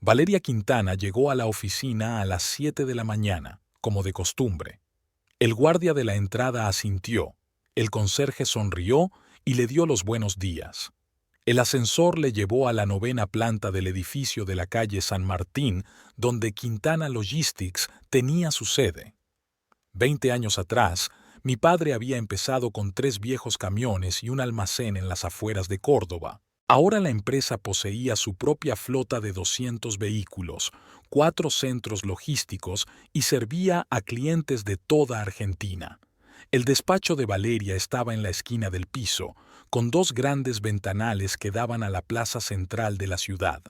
Valeria Quintana llegó a la oficina a las 7 de la mañana, como de costumbre. El guardia de la entrada asintió, el conserje sonrió y le dio los buenos días. El ascensor le llevó a la 9ª planta del edificio de la calle San Martín, donde Quintana Logistics tenía su sede. 20 años atrás, mi padre había empezado con 3 viejos camiones y un almacén en las afueras de Córdoba. Ahora la empresa poseía su propia flota de 200 vehículos, 4 centros logísticos y servía a clientes de toda Argentina. El despacho de Valeria estaba en la esquina del piso, con 2 grandes ventanales que daban a la plaza central de la ciudad.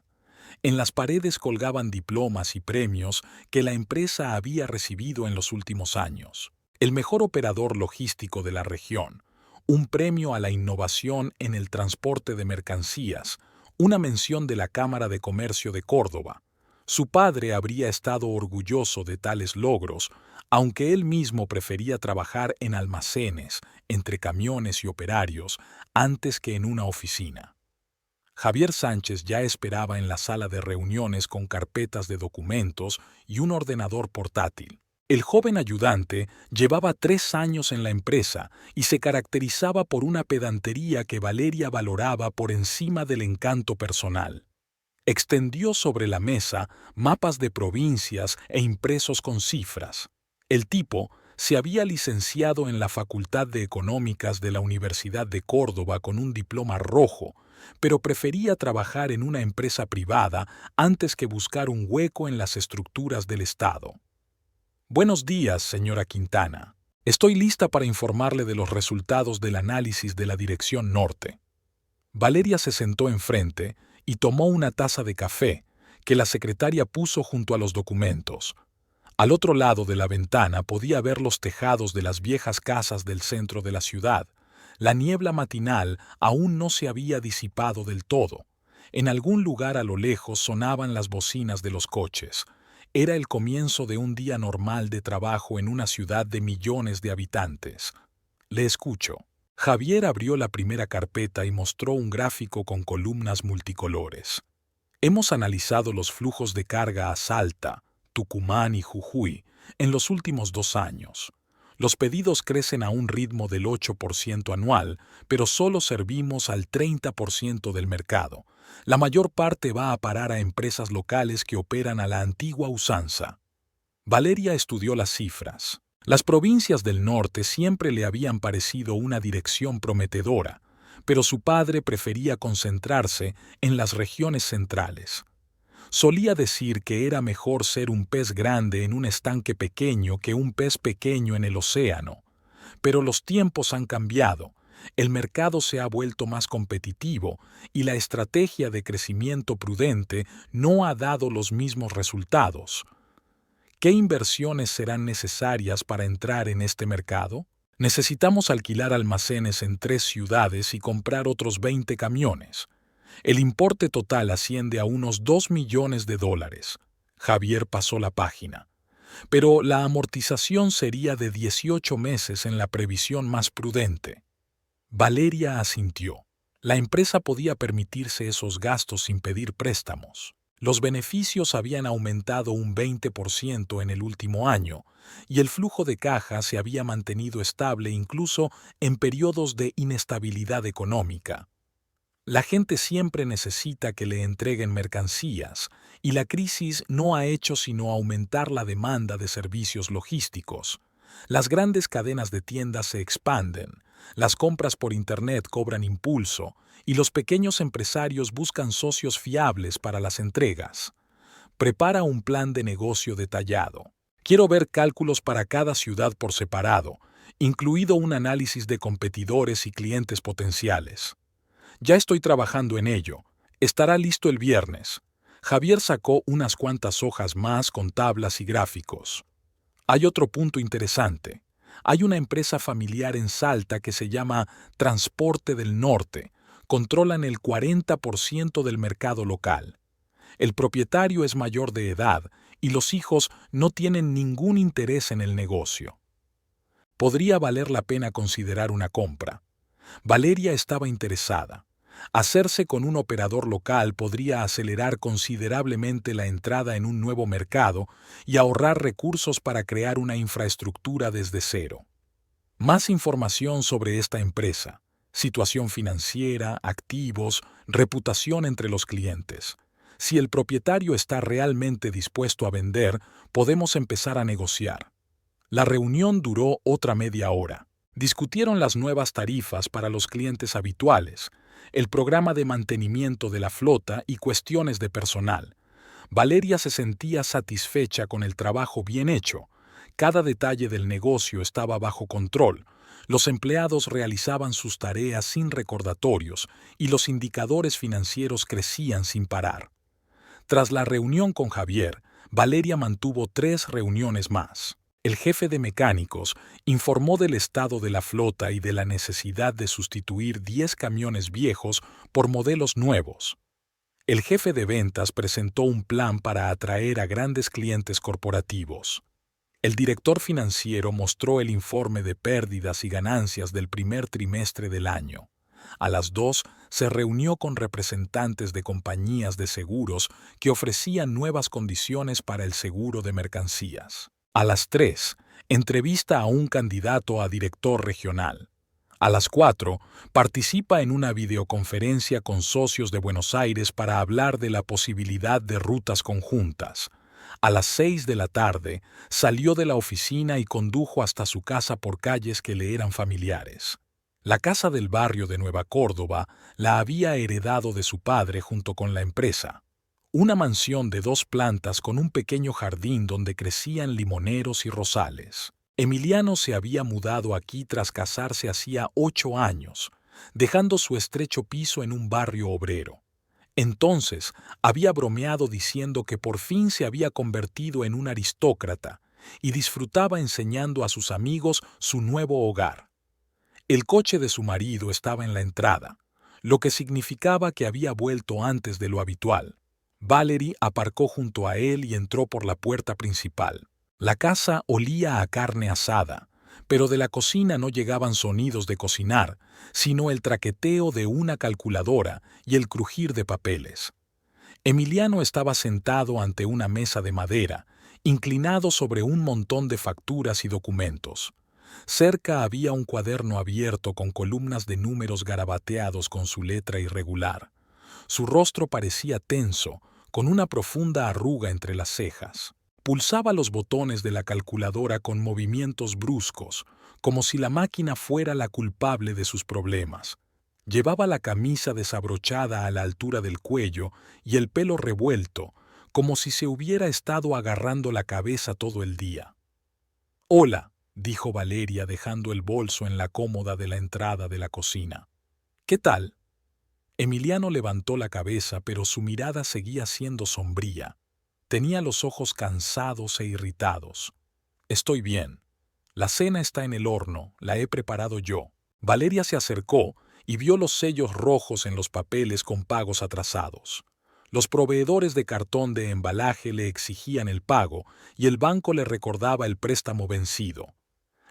En las paredes colgaban diplomas y premios que la empresa había recibido en los últimos años. El mejor operador logístico de la región, un premio a la innovación en el transporte de mercancías, una mención de la Cámara de Comercio de Córdoba. Su padre habría estado orgulloso de tales logros, aunque él mismo prefería trabajar en almacenes, entre camiones y operarios, antes que en una oficina. Javier Sánchez ya esperaba en la sala de reuniones con carpetas de documentos y un ordenador portátil. El joven ayudante llevaba 3 años en la empresa y se caracterizaba por una pedantería que Valeria valoraba por encima del encanto personal. Extendió sobre la mesa mapas de provincias e impresos con cifras. El tipo se había licenciado en la Facultad de Económicas de la Universidad de Córdoba con un diploma rojo, pero prefería trabajar en una empresa privada antes que buscar un hueco en las estructuras del Estado. Buenos días, señora Quintana. Estoy lista para informarle de los resultados del análisis de la Dirección Norte. Valeria se sentó enfrente y tomó una taza de café que la secretaria puso junto a los documentos. Al otro lado de la ventana podía ver los tejados de las viejas casas del centro de la ciudad. La niebla matinal aún no se había disipado del todo. En algún lugar a lo lejos sonaban las bocinas de los coches. Era el comienzo de un día normal de trabajo en una ciudad de millones de habitantes. Le escucho. Javier abrió la primera carpeta y mostró un gráfico con columnas multicolores. Hemos analizado los flujos de carga a Salta, Tucumán y Jujuy en los últimos 2 años. Los pedidos crecen a un ritmo del 8% anual, pero solo servimos al 30% del mercado. La mayor parte va a parar a empresas locales que operan a la antigua usanza. Valeria estudió las cifras. Las provincias del norte siempre le habían parecido una dirección prometedora, pero su padre prefería concentrarse en las regiones centrales. Solía decir que era mejor ser un pez grande en un estanque pequeño que un pez pequeño en el océano. Pero los tiempos han cambiado, el mercado se ha vuelto más competitivo y la estrategia de crecimiento prudente no ha dado los mismos resultados. ¿Qué inversiones serán necesarias para entrar en este mercado? Necesitamos alquilar almacenes en 3 ciudades y comprar otros 20 camiones. El importe total asciende a unos $2 millones. Javier pasó la página. Pero la amortización sería de 18 meses en la previsión más prudente. Valeria asintió. La empresa podía permitirse esos gastos sin pedir préstamos. Los beneficios habían aumentado un 20% en el último año, y el flujo de caja se había mantenido estable incluso en periodos de inestabilidad económica. La gente siempre necesita que le entreguen mercancías, y la crisis no ha hecho sino aumentar la demanda de servicios logísticos. Las grandes cadenas de tiendas se expanden, las compras por Internet cobran impulso, y los pequeños empresarios buscan socios fiables para las entregas. Prepara un plan de negocio detallado. Quiero ver cálculos para cada ciudad por separado, incluido un análisis de competidores y clientes potenciales. Ya estoy trabajando en ello. Estará listo el viernes. Javier sacó unas cuantas hojas más con tablas y gráficos. Hay otro punto interesante. Hay una empresa familiar en Salta que se llama Transporte del Norte. Controlan el 40% del mercado local. El propietario es mayor de edad y los hijos no tienen ningún interés en el negocio. Podría valer la pena considerar una compra. Valeria estaba interesada. Hacerse con un operador local podría acelerar considerablemente la entrada en un nuevo mercado y ahorrar recursos para crear una infraestructura desde cero. Más información sobre esta empresa: situación financiera, activos, reputación entre los clientes. Si el propietario está realmente dispuesto a vender, podemos empezar a negociar. La reunión duró otra media hora. Discutieron las nuevas tarifas para los clientes habituales, el programa de mantenimiento de la flota y cuestiones de personal. Valeria se sentía satisfecha con el trabajo bien hecho. Cada detalle del negocio estaba bajo control. Los empleados realizaban sus tareas sin recordatorios y los indicadores financieros crecían sin parar. Tras la reunión con Javier, Valeria mantuvo 3 reuniones más. El jefe de mecánicos informó del estado de la flota y de la necesidad de sustituir 10 camiones viejos por modelos nuevos. El jefe de ventas presentó un plan para atraer a grandes clientes corporativos. El director financiero mostró el informe de pérdidas y ganancias del primer trimestre del año. A las 2 se reunió con representantes de compañías de seguros que ofrecían nuevas condiciones para el seguro de mercancías. A las 3, entrevista a un candidato a director regional. A las 4, participa en una videoconferencia con socios de Buenos Aires para hablar de la posibilidad de rutas conjuntas. A las 6 de la tarde, salió de la oficina y condujo hasta su casa por calles que le eran familiares. La casa del barrio de Nueva Córdoba la había heredado de su padre junto con la empresa. Una mansión de 2 plantas con un pequeño jardín donde crecían limoneros y rosales. Emiliano se había mudado aquí tras casarse hacía 8 años, dejando su estrecho piso en un barrio obrero. Entonces había bromeado diciendo que por fin se había convertido en un aristócrata y disfrutaba enseñando a sus amigos su nuevo hogar. El coche de su marido estaba en la entrada, lo que significaba que había vuelto antes de lo habitual. Valerie aparcó junto a él y entró por la puerta principal. La casa olía a carne asada, pero de la cocina no llegaban sonidos de cocinar, sino el traqueteo de una calculadora y el crujir de papeles. Emiliano estaba sentado ante una mesa de madera, inclinado sobre un montón de facturas y documentos. Cerca había un cuaderno abierto con columnas de números garabateados con su letra irregular. Su rostro parecía tenso, con una profunda arruga entre las cejas. Pulsaba los botones de la calculadora con movimientos bruscos, como si la máquina fuera la culpable de sus problemas. Llevaba la camisa desabrochada a la altura del cuello y el pelo revuelto, como si se hubiera estado agarrando la cabeza todo el día. «Hola», dijo Valeria dejando el bolso en la cómoda de la entrada de la cocina. «¿Qué tal?» Emiliano levantó la cabeza, pero su mirada seguía siendo sombría. Tenía los ojos cansados e irritados. «Estoy bien. La cena está en el horno, la he preparado yo». Valeria se acercó y vio los sellos rojos en los papeles con pagos atrasados. Los proveedores de cartón de embalaje le exigían el pago y el banco le recordaba el préstamo vencido.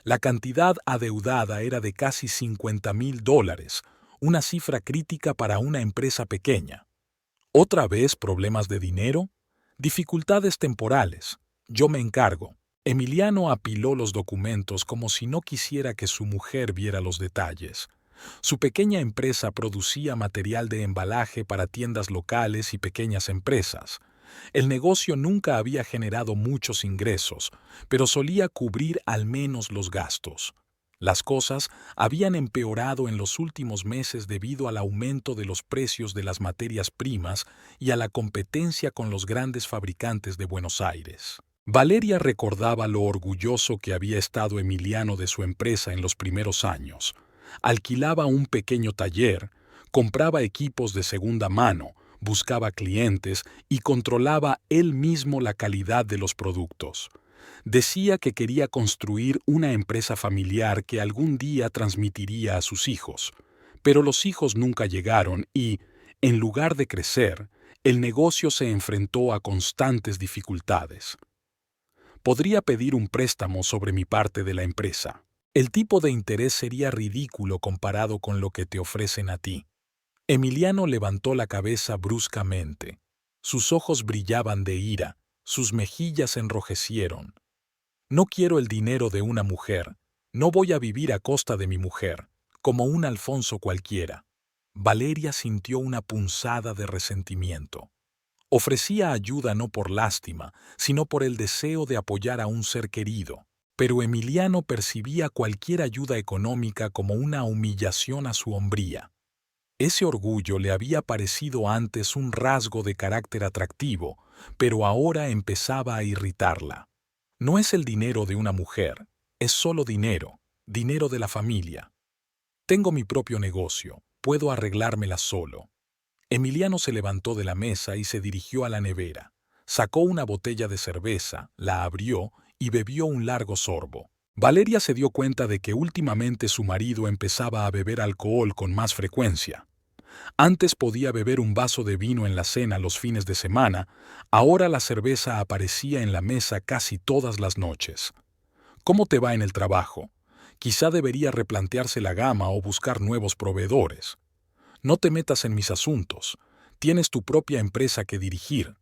La cantidad adeudada era de casi $50,000, una cifra crítica para una empresa pequeña. ¿Otra vez problemas de dinero? Dificultades temporales. Yo me encargo. Emiliano apiló los documentos como si no quisiera que su mujer viera los detalles. Su pequeña empresa producía material de embalaje para tiendas locales y pequeñas empresas. El negocio nunca había generado muchos ingresos, pero solía cubrir al menos los gastos. Las cosas habían empeorado en los últimos meses debido al aumento de los precios de las materias primas y a la competencia con los grandes fabricantes de Buenos Aires. Valeria recordaba lo orgulloso que había estado Emiliano de su empresa en los primeros años. Alquilaba un pequeño taller, compraba equipos de segunda mano, buscaba clientes y controlaba él mismo la calidad de los productos. Decía que quería construir una empresa familiar que algún día transmitiría a sus hijos, pero los hijos nunca llegaron y, en lugar de crecer, el negocio se enfrentó a constantes dificultades. Podría pedir un préstamo sobre mi parte de la empresa. El tipo de interés sería ridículo comparado con lo que te ofrecen a ti. Emiliano levantó la cabeza bruscamente. Sus ojos brillaban de ira, sus mejillas enrojecieron. No quiero el dinero de una mujer, no voy a vivir a costa de mi mujer, como un Alfonso cualquiera. Valeria sintió una punzada de resentimiento. Ofrecía ayuda no por lástima, sino por el deseo de apoyar a un ser querido. Pero Emiliano percibía cualquier ayuda económica como una humillación a su hombría. Ese orgullo le había parecido antes un rasgo de carácter atractivo, pero ahora empezaba a irritarla. No es el dinero de una mujer, es solo dinero, dinero de la familia. Tengo mi propio negocio, puedo arreglármela solo. Emiliano se levantó de la mesa y se dirigió a la nevera. Sacó una botella de cerveza, la abrió y bebió un largo sorbo. Valeria se dio cuenta de que últimamente su marido empezaba a beber alcohol con más frecuencia. Antes podía beber un vaso de vino en la cena los fines de semana, ahora la cerveza aparecía en la mesa casi todas las noches. ¿Cómo te va en el trabajo? Quizá debería replantearse la gama o buscar nuevos proveedores. No te metas en mis asuntos. Tienes tu propia empresa que dirigir.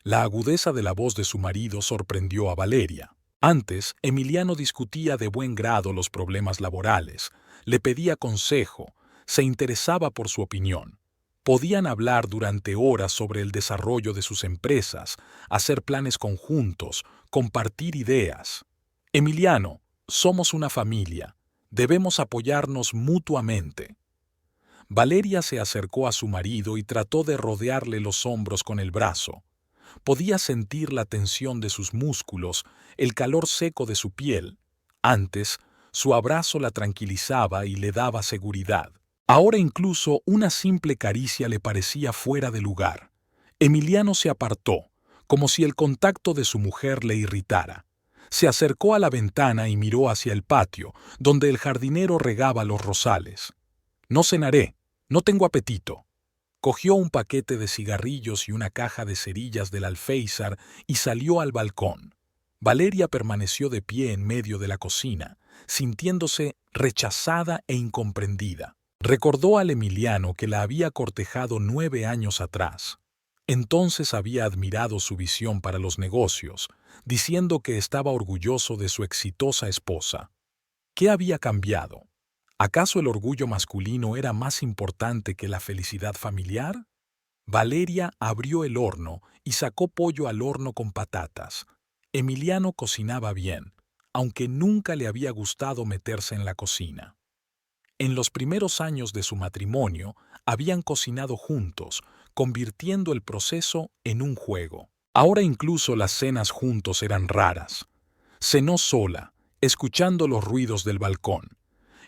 La agudeza de la voz de su marido sorprendió a Valeria. Antes, Emiliano discutía de buen grado los problemas laborales, le pedía consejo, se interesaba por su opinión. Podían hablar durante horas sobre el desarrollo de sus empresas, hacer planes conjuntos, compartir ideas. Emiliano, somos una familia, debemos apoyarnos mutuamente. Valeria se acercó a su marido y trató de rodearle los hombros con el brazo. Podía sentir la tensión de sus músculos, el calor seco de su piel. Antes, su abrazo la tranquilizaba y le daba seguridad. Ahora incluso una simple caricia le parecía fuera de lugar. Emiliano se apartó, como si el contacto de su mujer le irritara. Se acercó a la ventana y miró hacia el patio, donde el jardinero regaba los rosales. No cenaré, no tengo apetito. Cogió un paquete de cigarrillos y una caja de cerillas del alféizar y salió al balcón. Valeria permaneció de pie en medio de la cocina, sintiéndose rechazada e incomprendida. Recordó al Emiliano que la había cortejado 9 años atrás. Entonces había admirado su visión para los negocios, diciendo que estaba orgulloso de su exitosa esposa. ¿Qué había cambiado? ¿Acaso el orgullo masculino era más importante que la felicidad familiar? Valeria abrió el horno y sacó pollo al horno con patatas. Emiliano cocinaba bien, aunque nunca le había gustado meterse en la cocina. En los primeros años de su matrimonio, habían cocinado juntos, convirtiendo el proceso en un juego. Ahora incluso las cenas juntos eran raras. Cenó sola, escuchando los ruidos del balcón.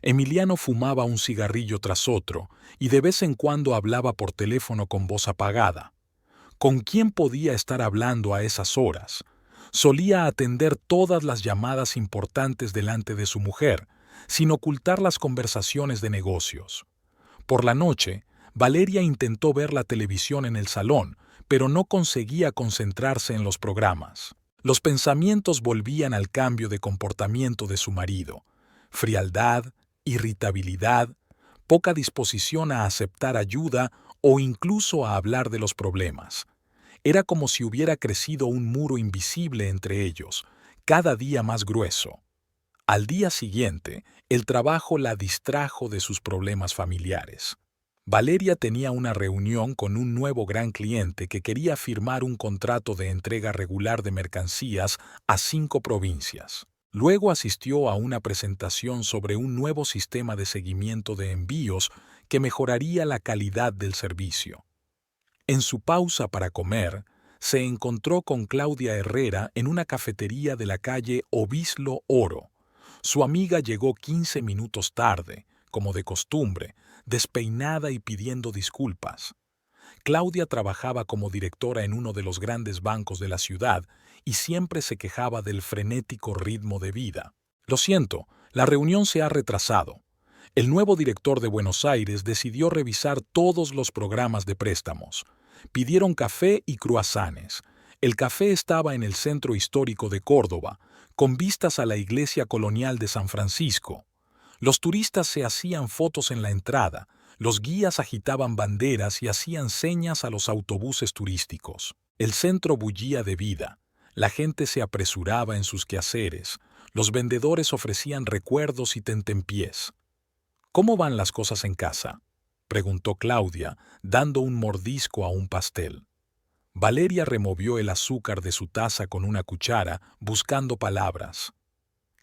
Emiliano fumaba un cigarrillo tras otro y de vez en cuando hablaba por teléfono con voz apagada. ¿Con quién podía estar hablando a esas horas? Solía atender todas las llamadas importantes delante de su mujer, sin ocultar las conversaciones de negocios. Por la noche, Valeria intentó ver la televisión en el salón, pero no conseguía concentrarse en los programas. Los pensamientos volvían al cambio de comportamiento de su marido. Frialdad, irritabilidad, poca disposición a aceptar ayuda o incluso a hablar de los problemas. Era como si hubiera crecido un muro invisible entre ellos, cada día más grueso. Al día siguiente, el trabajo la distrajo de sus problemas familiares. Valeria tenía una reunión con un nuevo gran cliente que quería firmar un contrato de entrega regular de mercancías a 5 provincias. Luego asistió a una presentación sobre un nuevo sistema de seguimiento de envíos que mejoraría la calidad del servicio. En su pausa para comer, se encontró con Claudia Herrera en una cafetería de la calle Obislo Oro. Su amiga llegó 15 minutos tarde, como de costumbre, despeinada y pidiendo disculpas. Claudia trabajaba como directora en uno de los grandes bancos de la ciudad y siempre se quejaba del frenético ritmo de vida. Lo siento, la reunión se ha retrasado. El nuevo director de Buenos Aires decidió revisar todos los programas de préstamos. Pidieron café y cruasanes. El café estaba en el centro histórico de Córdoba, con vistas a la iglesia colonial de San Francisco. Los turistas se hacían fotos en la entrada, Los guías agitaban banderas y hacían señas a los autobuses turísticos. El centro bullía de vida. La gente se apresuraba en sus quehaceres. Los vendedores ofrecían recuerdos y tentempiés. ¿Cómo van las cosas en casa?, preguntó Claudia, dando un mordisco a un pastel. Valeria removió el azúcar de su taza con una cuchara, buscando palabras.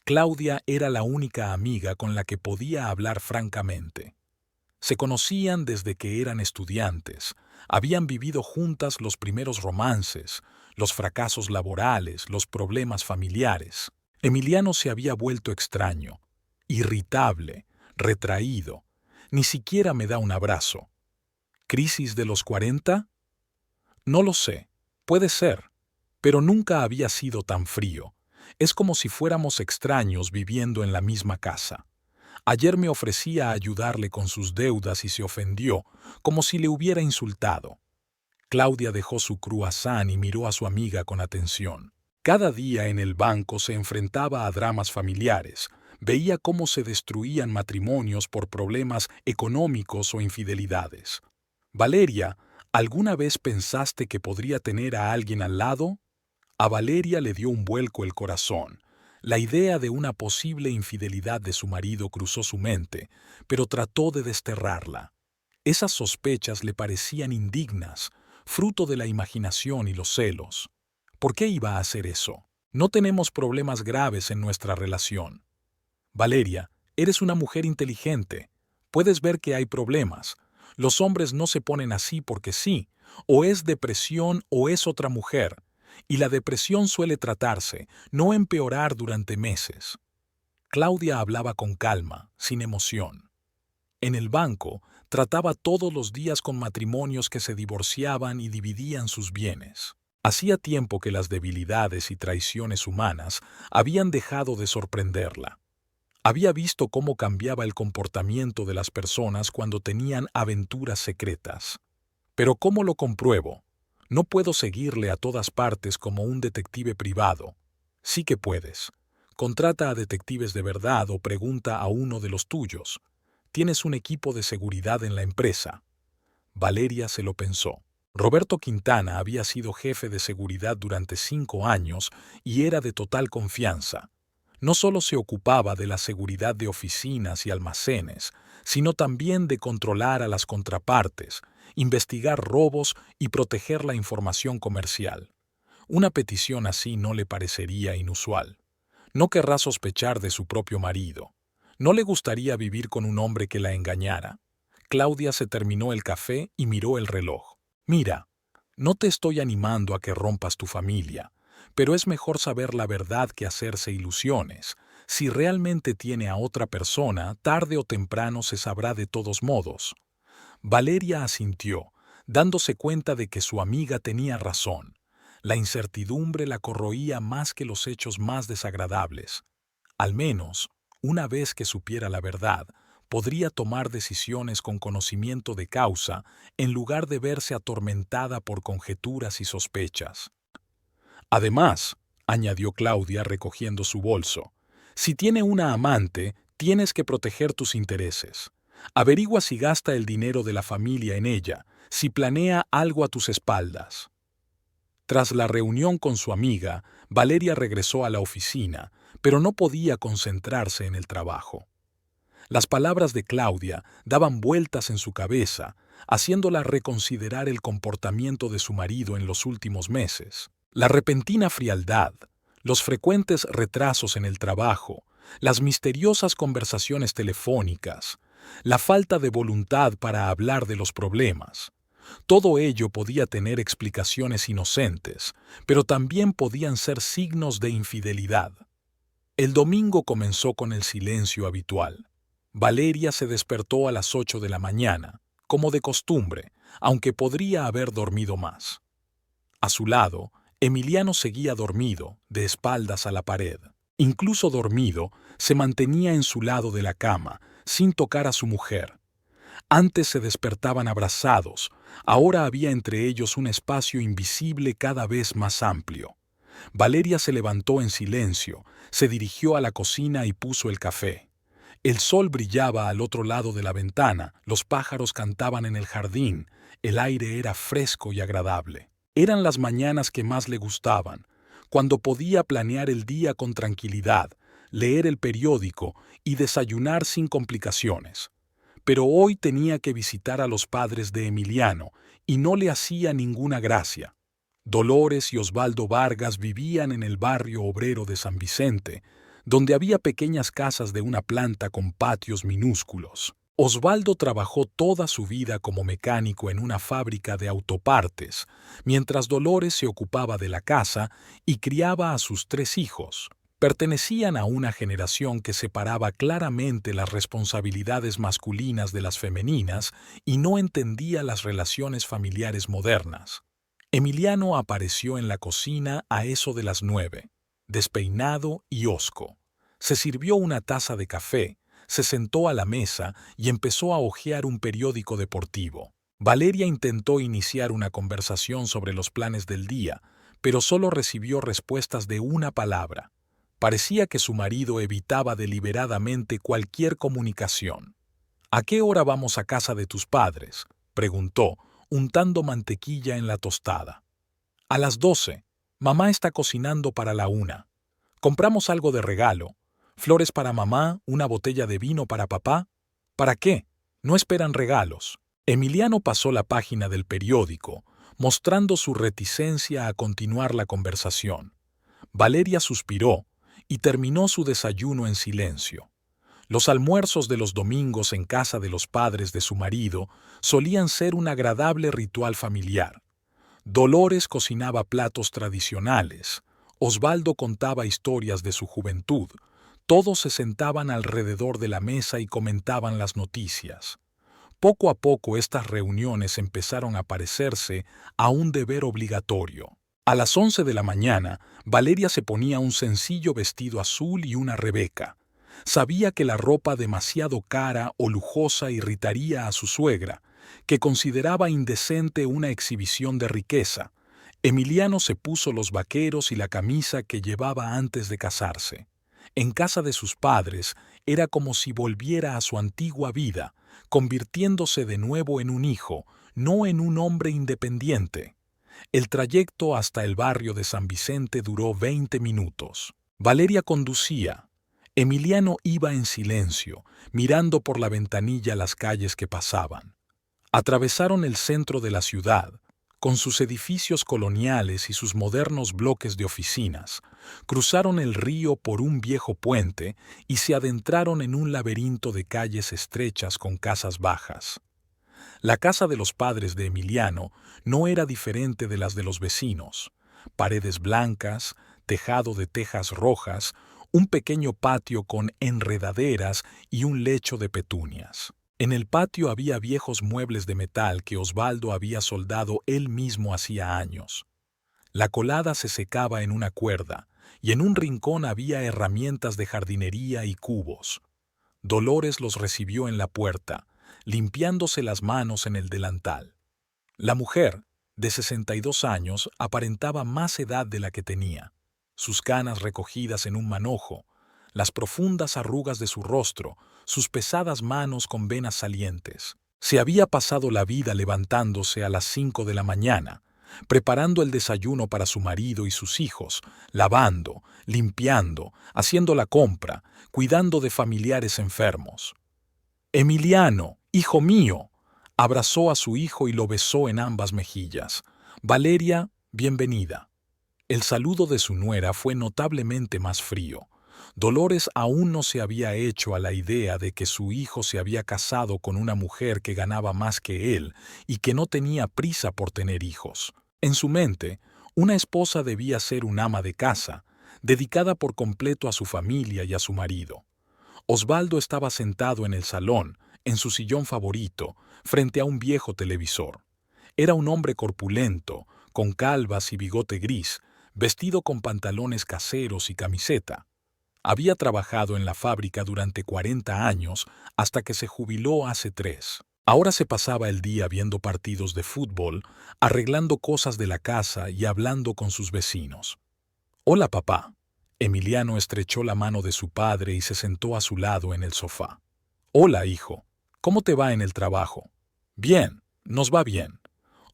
Claudia era la única amiga con la que podía hablar francamente. Se conocían desde que eran estudiantes, habían vivido juntas los primeros romances, los fracasos laborales, los problemas familiares. Emiliano se había vuelto extraño, irritable, retraído. Ni siquiera me da un abrazo. ¿Crisis de los 40? No lo sé. Puede ser. Pero nunca había sido tan frío. Es como si fuéramos extraños viviendo en la misma casa. Ayer me ofrecía ayudarle con sus deudas y se ofendió, como si le hubiera insultado. Claudia dejó su croissant y miró a su amiga con atención. Cada día en el banco se enfrentaba a dramas familiares. Veía cómo se destruían matrimonios por problemas económicos o infidelidades. Valeria, ¿alguna vez pensaste que podría tener a alguien al lado? A Valeria le dio un vuelco el corazón. La idea de una posible infidelidad de su marido cruzó su mente, pero trató de desterrarla. Esas sospechas le parecían indignas, fruto de la imaginación y los celos. ¿Por qué iba a hacer eso? No tenemos problemas graves en nuestra relación. Valeria, eres una mujer inteligente. Puedes ver que hay problemas. Los hombres no se ponen así porque sí. O es depresión o es otra mujer. Y la depresión suele tratarse, no empeorar durante meses. Claudia hablaba con calma, sin emoción. En el banco, trataba todos los días con matrimonios que se divorciaban y dividían sus bienes. Hacía tiempo que las debilidades y traiciones humanas habían dejado de sorprenderla. Había visto cómo cambiaba el comportamiento de las personas cuando tenían aventuras secretas. Pero ¿cómo lo compruebo? No puedo seguirle a todas partes como un detective privado. Sí que puedes. Contrata a detectives de verdad o pregunta a uno de los tuyos. Tienes un equipo de seguridad en la empresa. Valeria se lo pensó. Roberto Quintana había sido jefe de seguridad durante 5 años y era de total confianza. No solo se ocupaba de la seguridad de oficinas y almacenes, sino también de controlar a las contrapartes, investigar robos y proteger la información comercial. Una petición así no le parecería inusual. No querrá sospechar de su propio marido. No le gustaría vivir con un hombre que la engañara. Claudia se terminó el café y miró el reloj. Mira, no te estoy animando a que rompas tu familia, pero es mejor saber la verdad que hacerse ilusiones. Si realmente tiene a otra persona, tarde o temprano se sabrá de todos modos. Valeria asintió, dándose cuenta de que su amiga tenía razón. La incertidumbre la corroía más que los hechos más desagradables. Al menos, una vez que supiera la verdad, podría tomar decisiones con conocimiento de causa en lugar de verse atormentada por conjeturas y sospechas. Además, añadió Claudia recogiendo su bolso, si tiene una amante, tienes que proteger tus intereses. Averigua si gasta el dinero de la familia en ella, si planea algo a tus espaldas. Tras la reunión con su amiga, Valeria regresó a la oficina, pero no podía concentrarse en el trabajo. Las palabras de Claudia daban vueltas en su cabeza, haciéndola reconsiderar el comportamiento de su marido en los últimos meses. La repentina frialdad, los frecuentes retrasos en el trabajo, las misteriosas conversaciones telefónicas, la falta de voluntad para hablar de los problemas. Todo ello podía tener explicaciones inocentes, pero también podían ser signos de infidelidad. El domingo comenzó con el silencio habitual. Valeria se despertó a las 8 de la mañana, como de costumbre, aunque podría haber dormido más. A su lado, Emiliano seguía dormido, de espaldas a la pared. Incluso dormido, se mantenía en su lado de la cama, sin tocar a su mujer. Antes se despertaban abrazados, ahora había entre ellos un espacio invisible cada vez más amplio. Valeria se levantó en silencio, se dirigió a la cocina y puso el café. El sol brillaba al otro lado de la ventana, los pájaros cantaban en el jardín, el aire era fresco y agradable. Eran las mañanas que más le gustaban, cuando podía planear el día con tranquilidad, leer el periódico y desayunar sin complicaciones. Pero hoy tenía que visitar a los padres de Emiliano y no le hacía ninguna gracia. Dolores y Osvaldo Vargas vivían en el barrio obrero de San Vicente, donde había pequeñas casas de una planta con patios minúsculos. Osvaldo trabajó toda su vida como mecánico en una fábrica de autopartes, mientras Dolores se ocupaba de la casa y criaba a sus 3 hijos. Pertenecían a una generación que separaba claramente las responsabilidades masculinas de las femeninas y no entendía las relaciones familiares modernas. Emiliano apareció en la cocina a eso de las 9, despeinado y hosco. Se sirvió una taza de café, se sentó a la mesa y empezó a hojear un periódico deportivo. Valeria intentó iniciar una conversación sobre los planes del día, pero solo recibió respuestas de una palabra. Parecía que su marido evitaba deliberadamente cualquier comunicación. «¿A qué hora vamos a casa de tus padres?», preguntó, untando mantequilla en la tostada. «A las 12. Mamá está cocinando para la 1. Compramos algo de regalo. Flores para mamá, una botella de vino para papá. ¿Para qué? No esperan regalos». Emiliano pasó la página del periódico, mostrando su reticencia a continuar la conversación. Valeria suspiró y terminó su desayuno en silencio. Los almuerzos de los domingos en casa de los padres de su marido solían ser un agradable ritual familiar. Dolores cocinaba platos tradicionales, Osvaldo contaba historias de su juventud, todos se sentaban alrededor de la mesa y comentaban las noticias. Poco a poco estas reuniones empezaron a parecerse a un deber obligatorio. A las 11 de la mañana, Valeria se ponía un sencillo vestido azul y una rebeca. Sabía que la ropa demasiado cara o lujosa irritaría a su suegra, que consideraba indecente una exhibición de riqueza. Emiliano se puso los vaqueros y la camisa que llevaba antes de casarse. En casa de sus padres era como si volviera a su antigua vida, convirtiéndose de nuevo en un hijo, no en un hombre independiente. El trayecto hasta el barrio de San Vicente duró 20 minutos. Valeria conducía. Emiliano iba en silencio, mirando por la ventanilla las calles que pasaban. Atravesaron el centro de la ciudad, con sus edificios coloniales y sus modernos bloques de oficinas, cruzaron el río por un viejo puente y se adentraron en un laberinto de calles estrechas con casas bajas. La casa de los padres de Emiliano no era diferente de las de los vecinos. Paredes blancas, tejado de tejas rojas, un pequeño patio con enredaderas y un lecho de petunias. En el patio había viejos muebles de metal que Osvaldo había soldado él mismo hacía años. La colada se secaba en una cuerda, y en un rincón había herramientas de jardinería y cubos. Dolores los recibió en la puerta, limpiándose las manos en el delantal. La mujer, de 62 años, aparentaba más edad de la que tenía. Sus canas recogidas en un manojo, las profundas arrugas de su rostro, sus pesadas manos con venas salientes. Se había pasado la vida levantándose a las 5 de la mañana, preparando el desayuno para su marido y sus hijos, lavando, limpiando, haciendo la compra, cuidando de familiares enfermos. «Emiliano, hijo mío», abrazó a su hijo y lo besó en ambas mejillas. «Valeria, bienvenida». El saludo de su nuera fue notablemente más frío. Dolores aún no se había hecho a la idea de que su hijo se había casado con una mujer que ganaba más que él y que no tenía prisa por tener hijos. En su mente, una esposa debía ser un ama de casa, dedicada por completo a su familia y a su marido. Osvaldo estaba sentado en el salón, en su sillón favorito, frente a un viejo televisor. Era un hombre corpulento, con calvas y bigote gris, vestido con pantalones caseros y camiseta. Había trabajado en la fábrica durante 40 años hasta que se jubiló hace 3. Ahora se pasaba el día viendo partidos de fútbol, arreglando cosas de la casa y hablando con sus vecinos. «Hola, papá». Emiliano estrechó la mano de su padre y se sentó a su lado en el sofá. «Hola, hijo. ¿Cómo te va en el trabajo?» «Bien, nos va bien».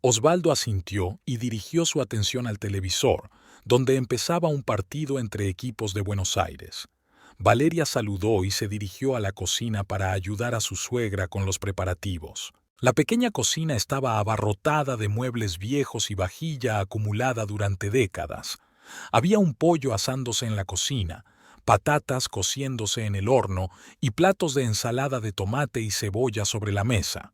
Osvaldo asintió y dirigió su atención al televisor, donde empezaba un partido entre equipos de Buenos Aires. Valeria saludó y se dirigió a la cocina para ayudar a su suegra con los preparativos. La pequeña cocina estaba abarrotada de muebles viejos y vajilla acumulada durante décadas. Había un pollo asándose en la cocina, patatas cociéndose en el horno y platos de ensalada de tomate y cebolla sobre la mesa.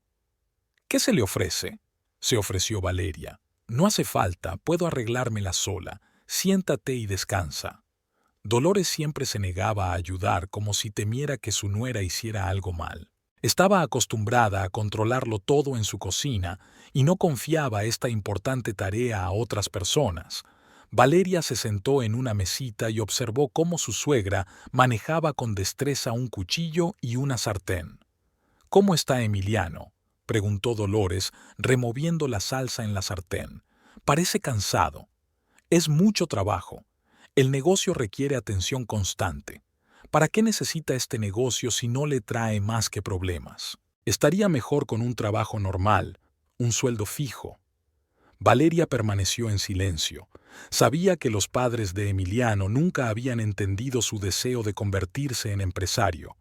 «¿Qué se le ofrece?», se ofreció Valeria. «No hace falta, puedo arreglármela sola. Siéntate y descansa». Dolores siempre se negaba a ayudar como si temiera que su nuera hiciera algo mal. Estaba acostumbrada a controlarlo todo en su cocina y no confiaba esta importante tarea a otras personas. Valeria se sentó en una mesita y observó cómo su suegra manejaba con destreza un cuchillo y una sartén. «¿Cómo está Emiliano?», preguntó Dolores, removiendo la salsa en la sartén. «Parece cansado». «Es mucho trabajo. El negocio requiere atención constante. ¿Para qué necesita este negocio si no le trae más que problemas? Estaría mejor con un trabajo normal, un sueldo fijo». Valeria permaneció en silencio. Sabía que los padres de Emiliano nunca habían entendido su deseo de convertirse en empresario.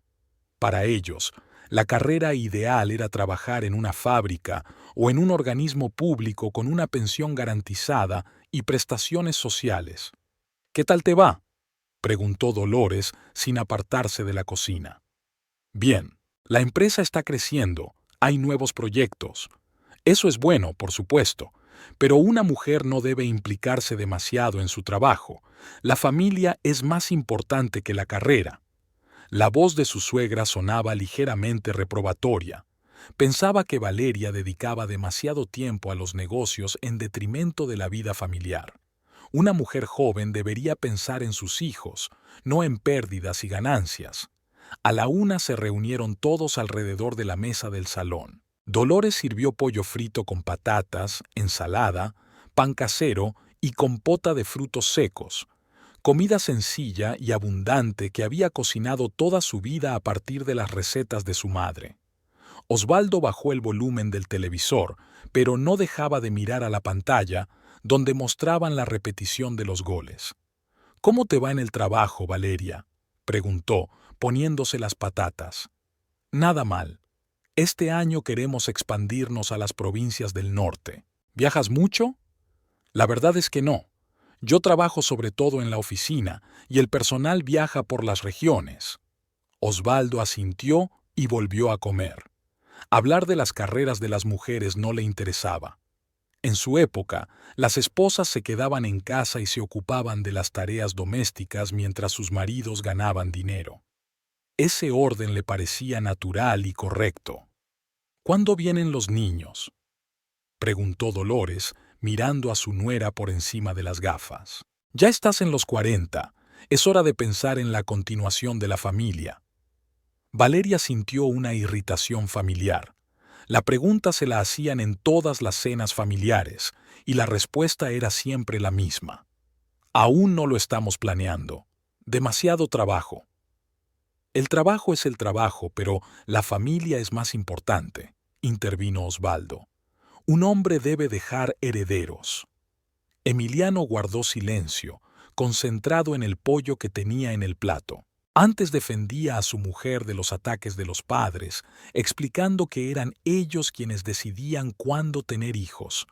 Para ellos, la carrera ideal era trabajar en una fábrica o en un organismo público con una pensión garantizada y prestaciones sociales. «¿Qué tal te va?», preguntó Dolores sin apartarse de la cocina. «Bien, la empresa está creciendo, hay nuevos proyectos. Eso es bueno, por supuesto, pero una mujer no debe implicarse demasiado en su trabajo. La familia es más importante que la carrera». La voz de su suegra sonaba ligeramente reprobatoria. Pensaba que Valeria dedicaba demasiado tiempo a los negocios en detrimento de la vida familiar. Una mujer joven debería pensar en sus hijos, no en pérdidas y ganancias. A la una se reunieron todos alrededor de la mesa del salón. Dolores sirvió pollo frito con patatas, ensalada, pan casero y compota de frutos secos. Comida sencilla y abundante que había cocinado toda su vida a partir de las recetas de su madre. Osvaldo bajó el volumen del televisor, pero no dejaba de mirar a la pantalla, donde mostraban la repetición de los goles. «¿Cómo te va en el trabajo, Valeria?», preguntó, poniéndose las patatas. «Nada mal. Este año queremos expandirnos a las provincias del norte. ¿Viajas mucho?». «La verdad es que no. Yo trabajo sobre todo en la oficina y el personal viaja por las regiones». Osvaldo asintió y volvió a comer. Hablar de las carreras de las mujeres no le interesaba. En su época, las esposas se quedaban en casa y se ocupaban de las tareas domésticas mientras sus maridos ganaban dinero. Ese orden le parecía natural y correcto. «¿Cuándo vienen los niños?», preguntó Dolores, mirando a su nuera por encima de las gafas. «Ya estás en los 40. Es hora de pensar en la continuación de la familia». Valeria sintió una irritación familiar. La pregunta se la hacían en todas las cenas familiares, y la respuesta era siempre la misma. «Aún no lo estamos planeando. Demasiado trabajo». «El trabajo es el trabajo, pero la familia es más importante», intervino Osvaldo. «Un hombre debe dejar herederos». Emiliano guardó silencio, concentrado en el pollo que tenía en el plato. Antes defendía a su mujer de los ataques de los padres, explicando que eran ellos quienes decidían cuándo tener hijos.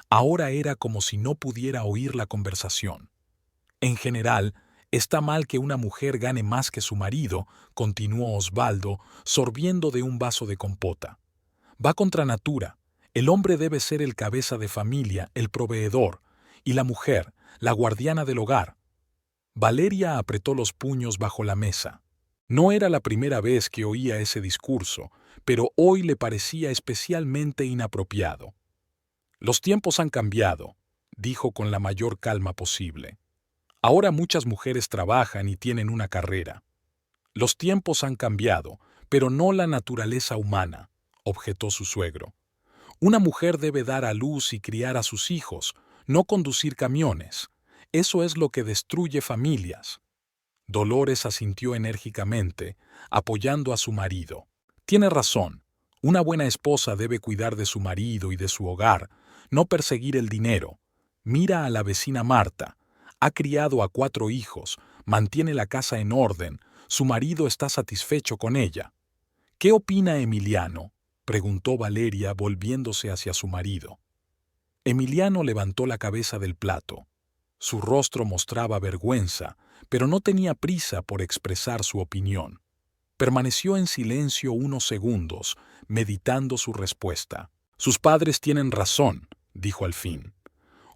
Ahora era como si no pudiera oír la conversación. «En general, está mal que una mujer gane más que su marido», continuó Osvaldo, sorbiendo de un vaso de compota. «Va contra natura. El hombre debe ser el cabeza de familia, el proveedor, y la mujer, la guardiana del hogar». Valeria apretó los puños bajo la mesa. No era la primera vez que oía ese discurso, pero hoy le parecía especialmente inapropiado. «Los tiempos han cambiado», dijo con la mayor calma posible. «Ahora muchas mujeres trabajan y tienen una carrera». «Los tiempos han cambiado, pero no la naturaleza humana», objetó su suegro. «Una mujer debe dar a luz y criar a sus hijos, no conducir camiones. Eso es lo que destruye familias». Dolores asintió enérgicamente, apoyando a su marido. Tiene razón. Una buena esposa debe cuidar de su marido y de su hogar, no perseguir el dinero. Mira a la vecina Marta. Ha criado a 4 hijos, mantiene la casa en orden, su marido está satisfecho con ella. ¿Qué opina Emiliano?, preguntó Valeria volviéndose hacia su marido. Emiliano levantó la cabeza del plato. Su rostro mostraba vergüenza, pero no tenía prisa por expresar su opinión. Permaneció en silencio unos segundos, meditando su respuesta. Sus padres tienen razón, dijo al fin.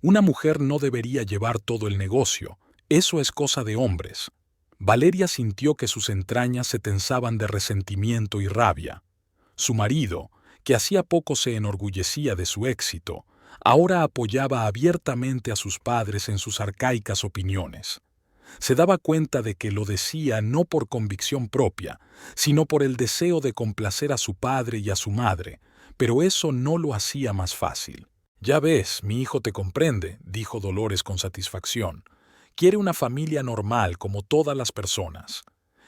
Una mujer no debería llevar todo el negocio, eso es cosa de hombres. Valeria sintió que sus entrañas se tensaban de resentimiento y rabia. Su marido, que hacía poco se enorgullecía de su éxito, ahora apoyaba abiertamente a sus padres en sus arcaicas opiniones. Se daba cuenta de que lo decía no por convicción propia, sino por el deseo de complacer a su padre y a su madre, pero eso no lo hacía más fácil. «Ya ves, mi hijo te comprende», dijo Dolores con satisfacción. «Quiere una familia normal como todas las personas».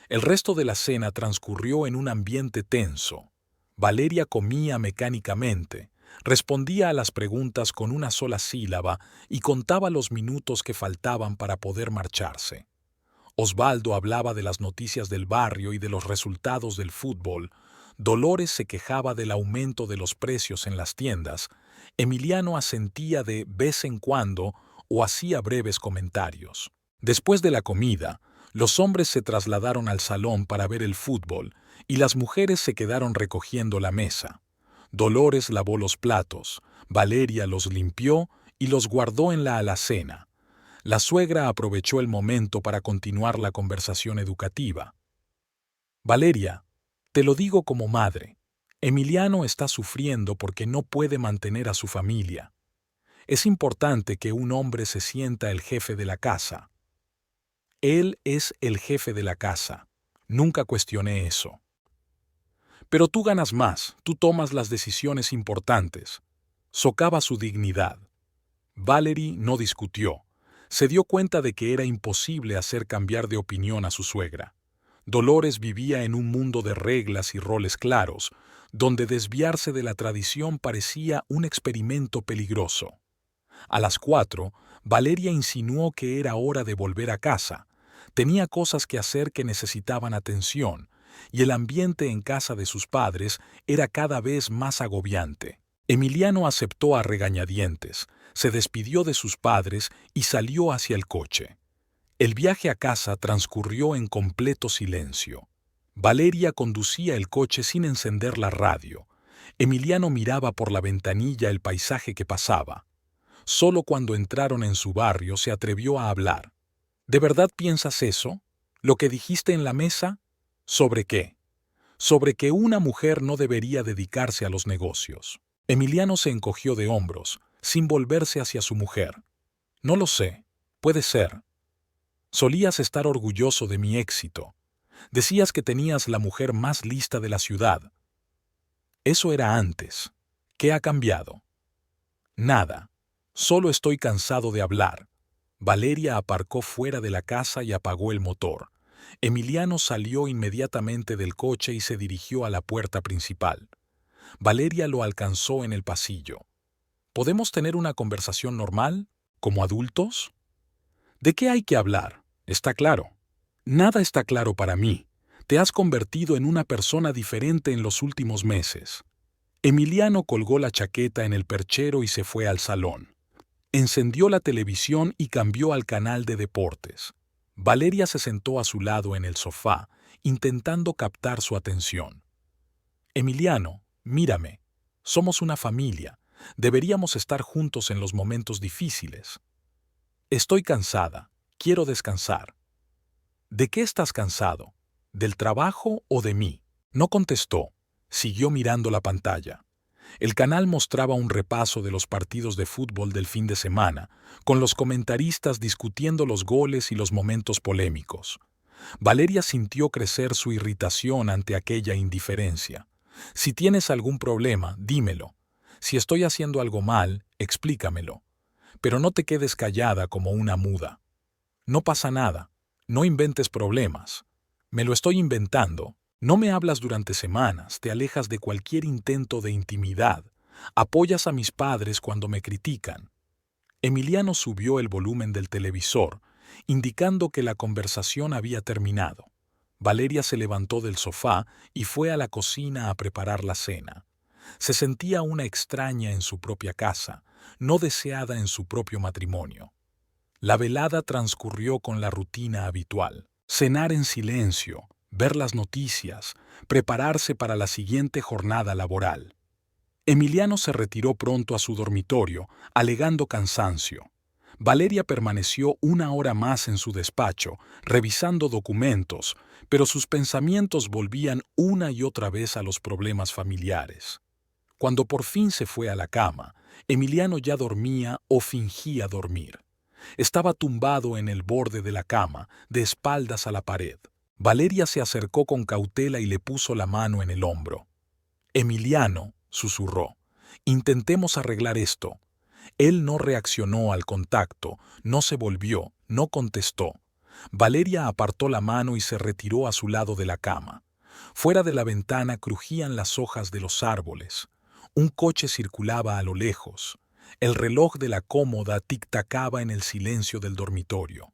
El resto de la cena transcurrió en un ambiente tenso. Valeria comía mecánicamente, respondía a las preguntas con una sola sílaba y contaba los minutos que faltaban para poder marcharse. Osvaldo hablaba de las noticias del barrio y de los resultados del fútbol. Dolores se quejaba del aumento de los precios en las tiendas. Emiliano asentía de vez en cuando o hacía breves comentarios. Después de la comida, los hombres se trasladaron al salón para ver el fútbol y las mujeres se quedaron recogiendo la mesa. Dolores lavó los platos, Valeria los limpió y los guardó en la alacena. La suegra aprovechó el momento para continuar la conversación educativa. «Valeria, te lo digo como madre. Emiliano está sufriendo porque no puede mantener a su familia. Es importante que un hombre se sienta el jefe de la casa. Él es el jefe de la casa. Nunca cuestioné eso. Pero tú ganas más, tú tomas las decisiones importantes». Socava su dignidad. Valerie no discutió. Se dio cuenta de que era imposible hacer cambiar de opinión a su suegra. Dolores vivía en un mundo de reglas y roles claros, donde desviarse de la tradición parecía un experimento peligroso. A las 4, Valeria insinuó que era hora de volver a casa. Tenía cosas que hacer que necesitaban atención, y el ambiente en casa de sus padres era cada vez más agobiante. Emiliano aceptó a regañadientes, se despidió de sus padres y salió hacia el coche. El viaje a casa transcurrió en completo silencio. Valeria conducía el coche sin encender la radio. Emiliano miraba por la ventanilla el paisaje que pasaba. Solo cuando entraron en su barrio se atrevió a hablar. «¿De verdad piensas eso? ¿Lo que dijiste en la mesa? ¿Sobre qué?» «Sobre que una mujer no debería dedicarse a los negocios». Emiliano se encogió de hombros, sin volverse hacia su mujer. «No lo sé. Puede ser. Solías estar orgulloso de mi éxito. Decías que tenías la mujer más lista de la ciudad. Eso era antes. ¿Qué ha cambiado?» «Nada. Solo estoy cansado de hablar». Valeria aparcó fuera de la casa y apagó el motor. Emiliano salió inmediatamente del coche y se dirigió a la puerta principal. Valeria lo alcanzó en el pasillo. «¿Podemos tener una conversación normal, como adultos?» «¿De qué hay que hablar? Está claro». «Nada está claro para mí. Te has convertido en una persona diferente en los últimos meses». Emiliano colgó la chaqueta en el perchero y se fue al salón. Encendió la televisión y cambió al canal de deportes. Valeria se sentó a su lado en el sofá, intentando captar su atención. «Emiliano, mírame. Somos una familia. Deberíamos estar juntos en los momentos difíciles». «Estoy cansada. Quiero descansar». «¿De qué estás cansado? ¿Del trabajo o de mí?» No contestó. Siguió mirando la pantalla. El canal mostraba un repaso de los partidos de fútbol del fin de semana, con los comentaristas discutiendo los goles y los momentos polémicos. Valeria sintió crecer su irritación ante aquella indiferencia. «Si tienes algún problema, dímelo. Si estoy haciendo algo mal, explícamelo. Pero no te quedes callada como una muda. No pasa nada. No inventes problemas. Me lo estoy inventando. No me hablas durante semanas, te alejas de cualquier intento de intimidad, apoyas a mis padres cuando me critican. Emiliano subió el volumen del televisor, indicando que la conversación había terminado. Valeria se levantó del sofá y fue a la cocina a preparar la cena. Se sentía una extraña en su propia casa, no deseada en su propio matrimonio. La velada transcurrió con la rutina habitual. Cenar en silencio, ver las noticias, prepararse para la siguiente jornada laboral. Emiliano se retiró pronto a su dormitorio, alegando cansancio. Valeria permaneció 1 hora más en su despacho, revisando documentos, pero sus pensamientos volvían una y otra vez a los problemas familiares. Cuando por fin se fue a la cama, Emiliano ya dormía o fingía dormir. Estaba tumbado en el borde de la cama, de espaldas a la pared. Valeria se acercó con cautela y le puso la mano en el hombro. Emiliano, susurró, intentemos arreglar esto. Él no reaccionó al contacto, no se volvió, no contestó. Valeria apartó la mano y se retiró a su lado de la cama. Fuera de la ventana crujían las hojas de los árboles. Un coche circulaba a lo lejos. El reloj de la cómoda tic-tacaba en el silencio del dormitorio.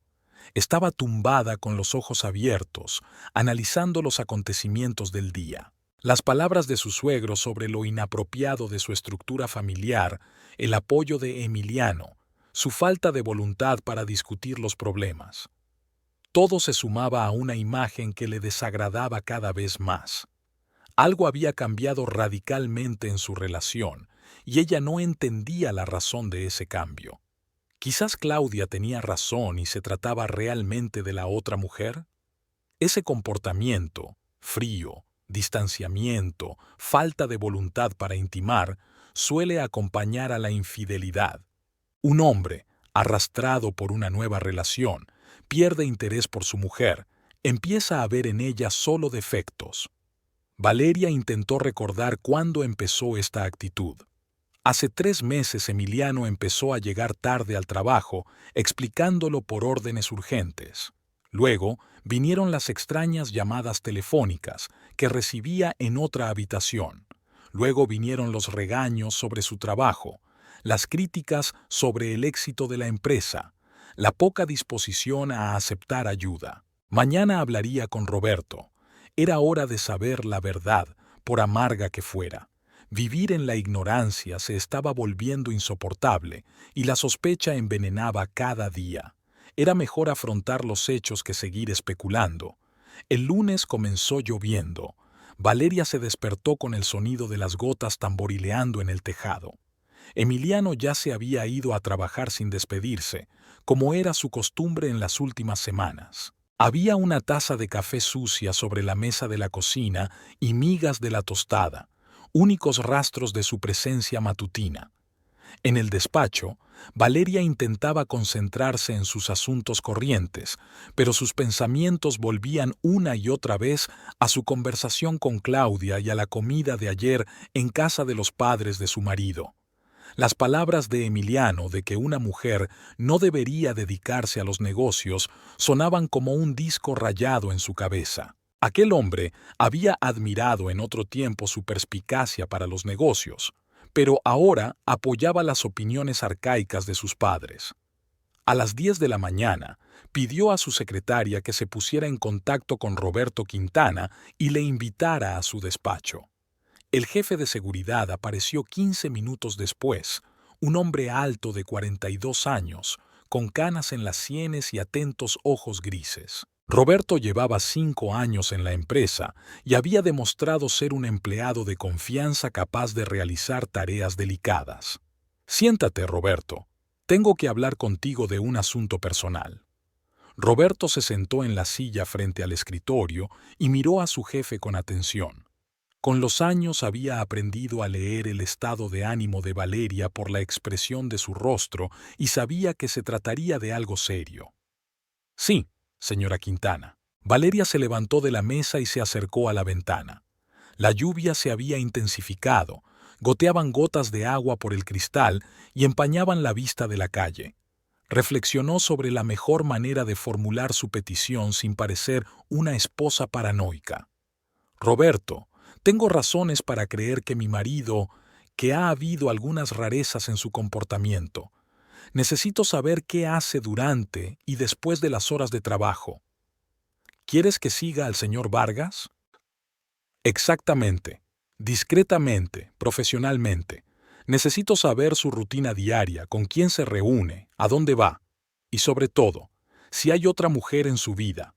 Estaba tumbada con los ojos abiertos, analizando los acontecimientos del día. Las palabras de su suegro sobre lo inapropiado de su estructura familiar, el apoyo de Emiliano, su falta de voluntad para discutir los problemas. Todo se sumaba a una imagen que le desagradaba cada vez más. Algo había cambiado radicalmente en su relación, y ella no entendía la razón de ese cambio. Quizás Claudia tenía razón y se trataba realmente de la otra mujer. Ese comportamiento, frío, distanciamiento, falta de voluntad para intimar, suele acompañar a la infidelidad. Un hombre, arrastrado por una nueva relación, pierde interés por su mujer, empieza a ver en ella solo defectos. Valeria intentó recordar cuándo empezó esta actitud. Hace 3 meses Emiliano empezó a llegar tarde al trabajo, explicándolo por órdenes urgentes. Luego vinieron las extrañas llamadas telefónicas que recibía en otra habitación. Luego vinieron los regaños sobre su trabajo, las críticas sobre el éxito de la empresa, la poca disposición a aceptar ayuda. Mañana hablaría con Roberto. Era hora de saber la verdad, por amarga que fuera. Vivir en la ignorancia se estaba volviendo insoportable y la sospecha envenenaba cada día. Era mejor afrontar los hechos que seguir especulando. El lunes comenzó lloviendo. Valeria se despertó con el sonido de las gotas tamborileando en el tejado. Emiliano ya se había ido a trabajar sin despedirse, como era su costumbre en las últimas semanas. Había una taza de café sucia sobre la mesa de la cocina y migas de la tostada, únicos rastros de su presencia matutina. En el despacho, Valeria intentaba concentrarse en sus asuntos corrientes, pero sus pensamientos volvían una y otra vez a su conversación con Claudia y a la comida de ayer en casa de los padres de su marido. Las palabras de Emiliano de que una mujer no debería dedicarse a los negocios sonaban como un disco rayado en su cabeza. Aquel hombre había admirado en otro tiempo su perspicacia para los negocios, pero ahora apoyaba las opiniones arcaicas de sus padres. A las 10 de la mañana, pidió a su secretaria que se pusiera en contacto con Roberto Quintana y le invitara a su despacho. El jefe de seguridad apareció 15 minutos después, un hombre alto de 42 años, con canas en las sienes y atentos ojos grises. Roberto llevaba 5 años en la empresa y había demostrado ser un empleado de confianza capaz de realizar tareas delicadas. «Siéntate, Roberto. Tengo que hablar contigo de un asunto personal». Roberto se sentó en la silla frente al escritorio y miró a su jefe con atención. Con los años había aprendido a leer el estado de ánimo de Valeria por la expresión de su rostro y sabía que se trataría de algo serio. «Sí, señora Quintana». Valeria se levantó de la mesa y se acercó a la ventana. La lluvia se había intensificado, goteaban gotas de agua por el cristal y empañaban la vista de la calle. Reflexionó sobre la mejor manera de formular su petición sin parecer una esposa paranoica. Roberto, tengo razones para creer que mi marido, que ha habido algunas rarezas en su comportamiento. Necesito saber qué hace durante y después de las horas de trabajo. ¿Quieres que siga al señor Vargas? Exactamente, discretamente, profesionalmente. Necesito saber su rutina diaria, con quién se reúne, a dónde va, y sobre todo, si hay otra mujer en su vida.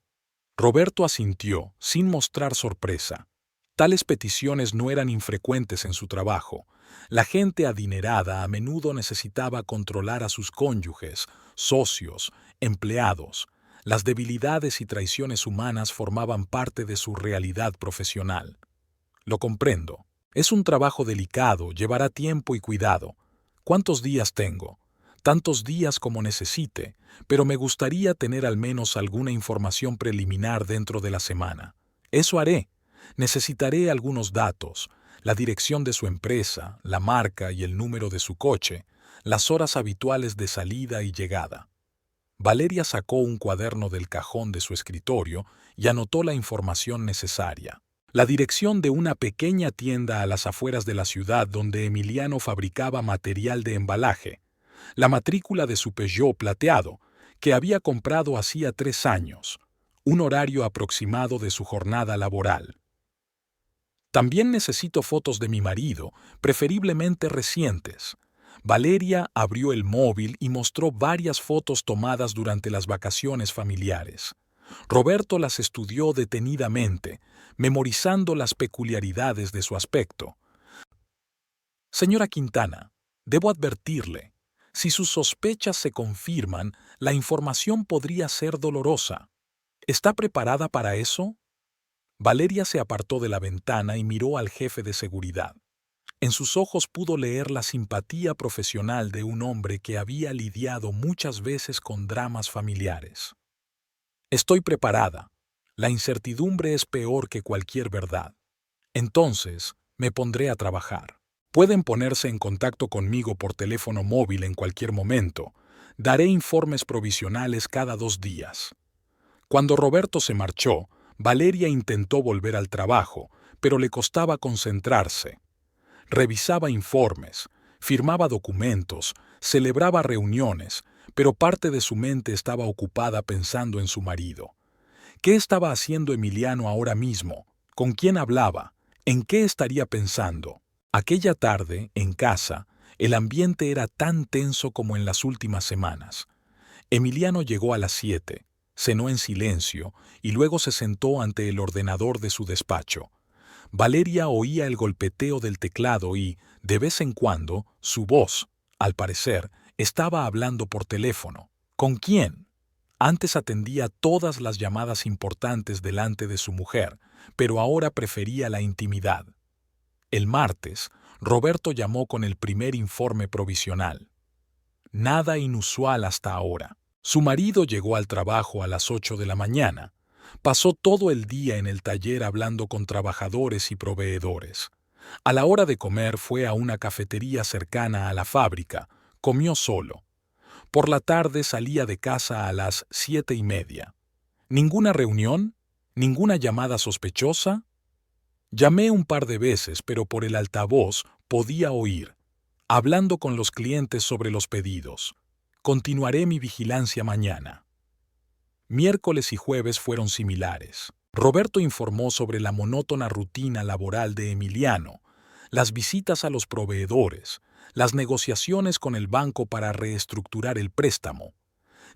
Roberto asintió, sin mostrar sorpresa. Tales peticiones no eran infrecuentes en su trabajo. La gente adinerada a menudo necesitaba controlar a sus cónyuges, socios, empleados. Las debilidades y traiciones humanas formaban parte de su realidad profesional. Lo comprendo. Es un trabajo delicado, llevará tiempo y cuidado. ¿Cuántos días tengo? Tantos días como necesite, pero me gustaría tener al menos alguna información preliminar dentro de la semana. Eso haré. Necesitaré algunos datos, la dirección de su empresa, la marca y el número de su coche, las horas habituales de salida y llegada. Valeria sacó un cuaderno del cajón de su escritorio y anotó la información necesaria. La dirección de una pequeña tienda a las afueras de la ciudad donde Emiliano fabricaba material de embalaje, la matrícula de su Peugeot plateado, que había comprado hacía 3 años, un horario aproximado de su jornada laboral. También necesito fotos de mi marido, preferiblemente recientes. Valeria abrió el móvil y mostró varias fotos tomadas durante las vacaciones familiares. Roberto las estudió detenidamente, memorizando las peculiaridades de su aspecto. Señora Quintana, debo advertirle, si sus sospechas se confirman, la información podría ser dolorosa. ¿Está preparada para eso? Valeria se apartó de la ventana y miró al jefe de seguridad. En sus ojos pudo leer la simpatía profesional de un hombre que había lidiado muchas veces con dramas familiares. Estoy preparada. La incertidumbre es peor que cualquier verdad. Entonces, me pondré a trabajar. Pueden ponerse en contacto conmigo por teléfono móvil en cualquier momento. Daré informes provisionales cada 2 días. Cuando Roberto se marchó, Valeria intentó volver al trabajo, pero le costaba concentrarse. Revisaba informes, firmaba documentos, celebraba reuniones, pero parte de su mente estaba ocupada pensando en su marido. ¿Qué estaba haciendo Emiliano ahora mismo? ¿Con quién hablaba? ¿En qué estaría pensando? Aquella tarde, en casa, el ambiente era tan tenso como en las últimas semanas. Emiliano llegó a las 7, cenó en silencio y luego se sentó ante el ordenador de su despacho. Valeria oía el golpeteo del teclado y, de vez en cuando, su voz, al parecer, estaba hablando por teléfono. ¿Con quién? Antes atendía todas las llamadas importantes delante de su mujer, pero ahora prefería la intimidad. El martes, Roberto llamó con el primer informe provisional. Nada inusual hasta ahora. Su marido llegó al trabajo a las 8 de la mañana. Pasó todo el día en el taller hablando con trabajadores y proveedores. A la hora de comer fue a una cafetería cercana a la fábrica. Comió solo. Por la tarde salía de casa a las 7:30. ¿Ninguna reunión? ¿Ninguna llamada sospechosa? Llamé un par de veces, pero por el altavoz podía oír, hablando con los clientes sobre los pedidos. Continuaré mi vigilancia mañana. Miércoles y jueves fueron similares. Roberto informó sobre la monótona rutina laboral de Emiliano, las visitas a los proveedores, las negociaciones con el banco para reestructurar el préstamo.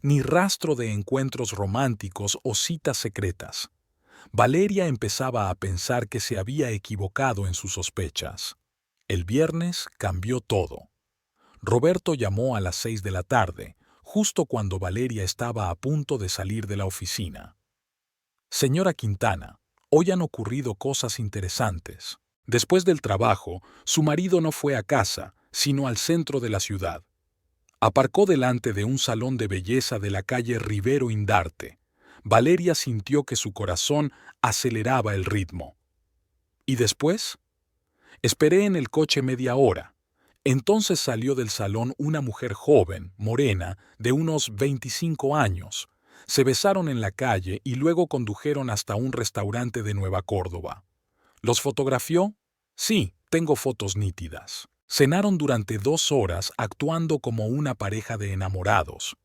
Ni rastro de encuentros románticos o citas secretas. Valeria empezaba a pensar que se había equivocado en sus sospechas. El viernes cambió todo. Roberto llamó a las 6 de la tarde, justo cuando Valeria estaba a punto de salir de la oficina. Señora Quintana, hoy han ocurrido cosas interesantes. Después del trabajo, su marido no fue a casa, sino al centro de la ciudad. Aparcó delante de un salón de belleza de la calle Rivero Indarte. Valeria sintió que su corazón aceleraba el ritmo. ¿Y después? Esperé en el coche media hora. Entonces salió del salón una mujer joven, morena, de unos 25 años. Se besaron en la calle y luego condujeron hasta un restaurante de Nueva Córdoba. ¿Los fotografió? Sí, tengo fotos nítidas. Cenaron durante 2 horas actuando como una pareja de enamorados.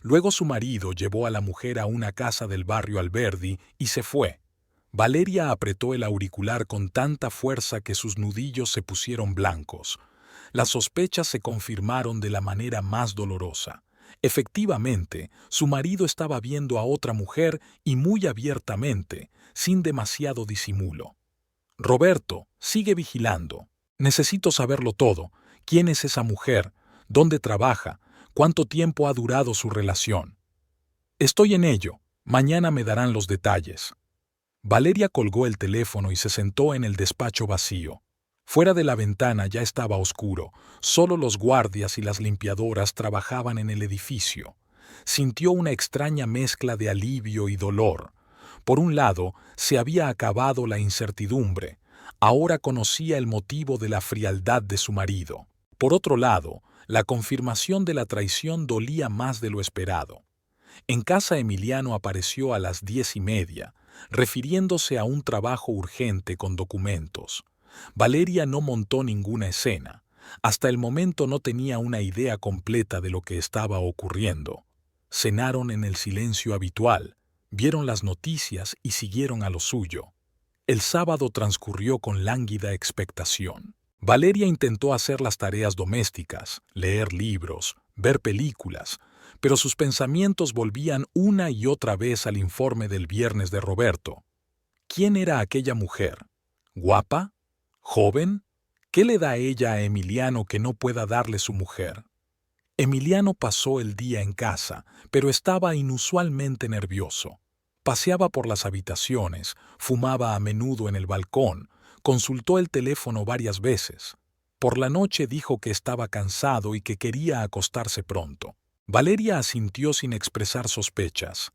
Luego su marido llevó a la mujer a una casa del barrio Alberdi y se fue. Valeria apretó el auricular con tanta fuerza que sus nudillos se pusieron blancos. Las sospechas se confirmaron de la manera más dolorosa. Efectivamente, su marido estaba viendo a otra mujer y muy abiertamente, sin demasiado disimulo. Roberto, sigue vigilando. Necesito saberlo todo. ¿Quién es esa mujer? ¿Dónde trabaja? ¿Cuánto tiempo ha durado su relación? Estoy en ello. Mañana me darán los detalles. Valeria colgó el teléfono y se sentó en el despacho vacío. Fuera de la ventana ya estaba oscuro. Solo los guardias y las limpiadoras trabajaban en el edificio. Sintió una extraña mezcla de alivio y dolor. Por un lado, se había acabado la incertidumbre. Ahora conocía el motivo de la frialdad de su marido. Por otro lado, la confirmación de la traición dolía más de lo esperado. En casa Emiliano apareció a las 10:30, refiriéndose a un trabajo urgente con documentos. Valeria no montó ninguna escena. Hasta el momento no tenía una idea completa de lo que estaba ocurriendo. Cenaron en el silencio habitual, vieron las noticias y siguieron a lo suyo. El sábado transcurrió con lánguida expectación. Valeria intentó hacer las tareas domésticas, leer libros, ver películas, pero sus pensamientos volvían una y otra vez al informe del viernes de Roberto. ¿Quién era aquella mujer? ¿Guapa? ¿Joven? ¿Qué le da ella a Emiliano que no pueda darle su mujer? Emiliano pasó el día en casa, pero estaba inusualmente nervioso. Paseaba por las habitaciones, fumaba a menudo en el balcón, consultó el teléfono varias veces. Por la noche dijo que estaba cansado y que quería acostarse pronto. Valeria asintió sin expresar sospechas.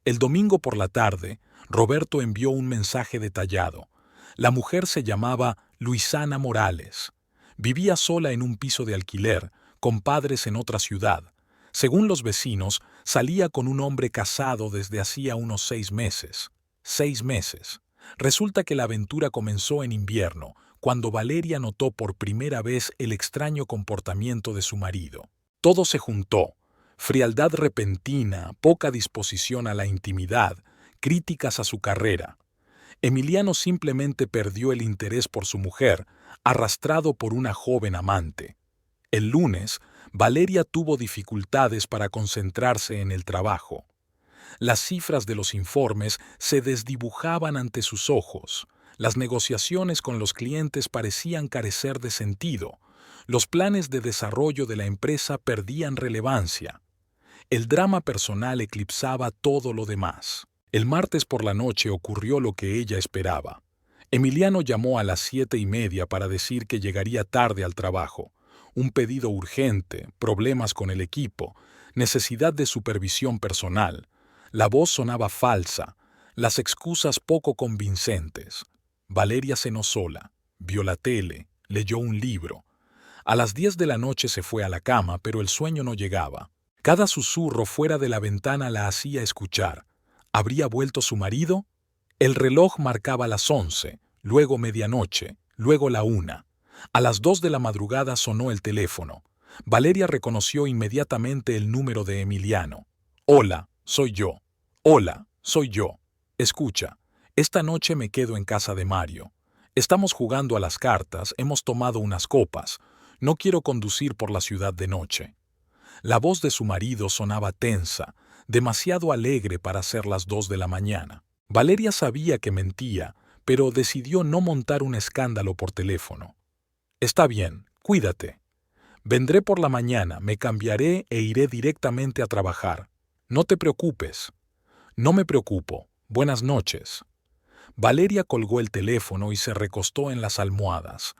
El domingo por la tarde, Roberto envió un mensaje detallado. La mujer se llamaba Luisana Morales. Vivía sola en un piso de alquiler, con padres en otra ciudad. Según los vecinos, salía con un hombre casado desde hacía unos 6 meses. 6 meses. Resulta que la aventura comenzó en invierno, cuando Valeria notó por primera vez el extraño comportamiento de su marido. Todo se juntó. Frialdad repentina, poca disposición a la intimidad, críticas a su carrera. Emiliano simplemente perdió el interés por su mujer, arrastrado por una joven amante. El lunes, Valeria tuvo dificultades para concentrarse en el trabajo. Las cifras de los informes se desdibujaban ante sus ojos. Las negociaciones con los clientes parecían carecer de sentido. Los planes de desarrollo de la empresa perdían relevancia. El drama personal eclipsaba todo lo demás. El martes por la noche ocurrió lo que ella esperaba. Emiliano llamó a las 7:30 para decir que llegaría tarde al trabajo. Un pedido urgente, problemas con el equipo, necesidad de supervisión personal. La voz sonaba falsa, las excusas poco convincentes. Valeria cenó sola, vio la tele, leyó un libro. A las 10 de la noche se fue a la cama, pero el sueño no llegaba. Cada susurro fuera de la ventana la hacía escuchar. ¿Habría vuelto su marido? El reloj marcaba las 11, luego medianoche, luego la 1. A las 2 de la madrugada sonó el teléfono. Valeria reconoció inmediatamente el número de Emiliano. Hola, soy yo. Hola, soy yo. Escucha, esta noche me quedo en casa de Mario. Estamos jugando a las cartas, hemos tomado unas copas. No quiero conducir por la ciudad de noche. La voz de su marido sonaba tensa, demasiado alegre para ser las 2 de la mañana. Valeria sabía que mentía, pero decidió no montar un escándalo por teléfono. Está bien, cuídate. Vendré por la mañana, me cambiaré e iré directamente a trabajar. No te preocupes. No me preocupo. Buenas noches. Valeria colgó el teléfono y se recostó en las almohadas.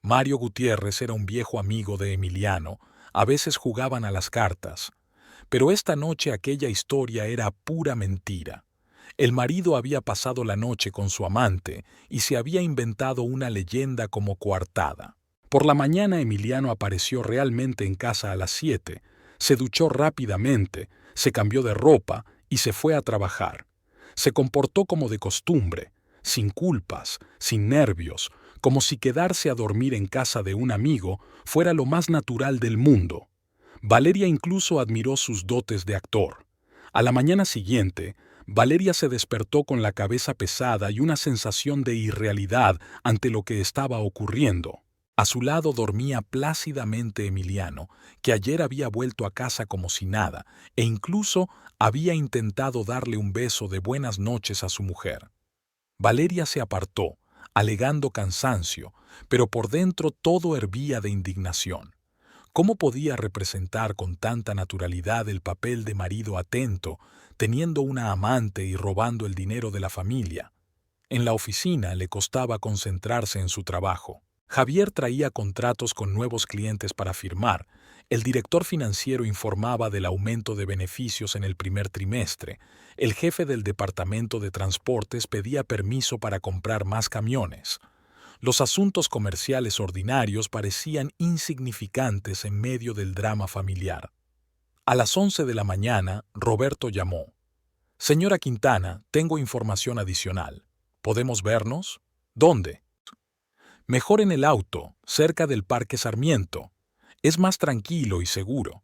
Mario Gutiérrez era un viejo amigo de Emiliano. A veces jugaban a las cartas. Pero esta noche aquella historia era pura mentira. El marido había pasado la noche con su amante y se había inventado una leyenda como coartada. Por la mañana Emiliano apareció realmente en casa a las 7, se duchó rápidamente, se cambió de ropa y se fue a trabajar. Se comportó como de costumbre, sin culpas, sin nervios, como si quedarse a dormir en casa de un amigo fuera lo más natural del mundo. Valeria incluso admiró sus dotes de actor. A la mañana siguiente, Valeria se despertó con la cabeza pesada y una sensación de irrealidad ante lo que estaba ocurriendo. A su lado dormía plácidamente Emiliano, que ayer había vuelto a casa como si nada, e incluso había intentado darle un beso de buenas noches a su mujer. Valeria se apartó, alegando cansancio, pero por dentro todo hervía de indignación. ¿Cómo podía representar con tanta naturalidad el papel de marido atento, teniendo una amante y robando el dinero de la familia? En la oficina le costaba concentrarse en su trabajo. Javier traía contratos con nuevos clientes para firmar. El director financiero informaba del aumento de beneficios en el primer trimestre. El jefe del departamento de transportes pedía permiso para comprar más camiones. Los asuntos comerciales ordinarios parecían insignificantes en medio del drama familiar. A las 11 de la mañana, Roberto llamó. «Señora Quintana, tengo información adicional. ¿Podemos vernos? ¿Dónde?» «Mejor en el auto, cerca del Parque Sarmiento. Es más tranquilo y seguro».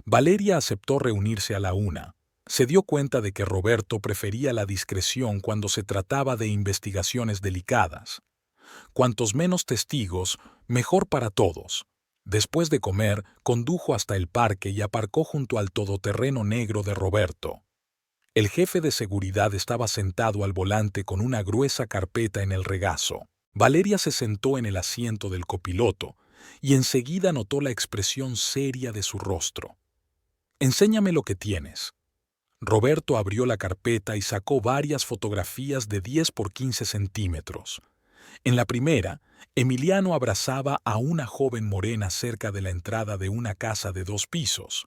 Valeria aceptó reunirse a la 1. Se dio cuenta de que Roberto prefería la discreción cuando se trataba de investigaciones delicadas. Cuantos menos testigos, mejor para todos. Después de comer, condujo hasta el parque y aparcó junto al todoterreno negro de Roberto. El jefe de seguridad estaba sentado al volante con una gruesa carpeta en el regazo. Valeria se sentó en el asiento del copiloto y enseguida notó la expresión seria de su rostro. «Enséñame lo que tienes». Roberto abrió la carpeta y sacó varias fotografías de 10 por 15 centímetros. En la primera, Emiliano abrazaba a una joven morena cerca de la entrada de una casa de 2 pisos.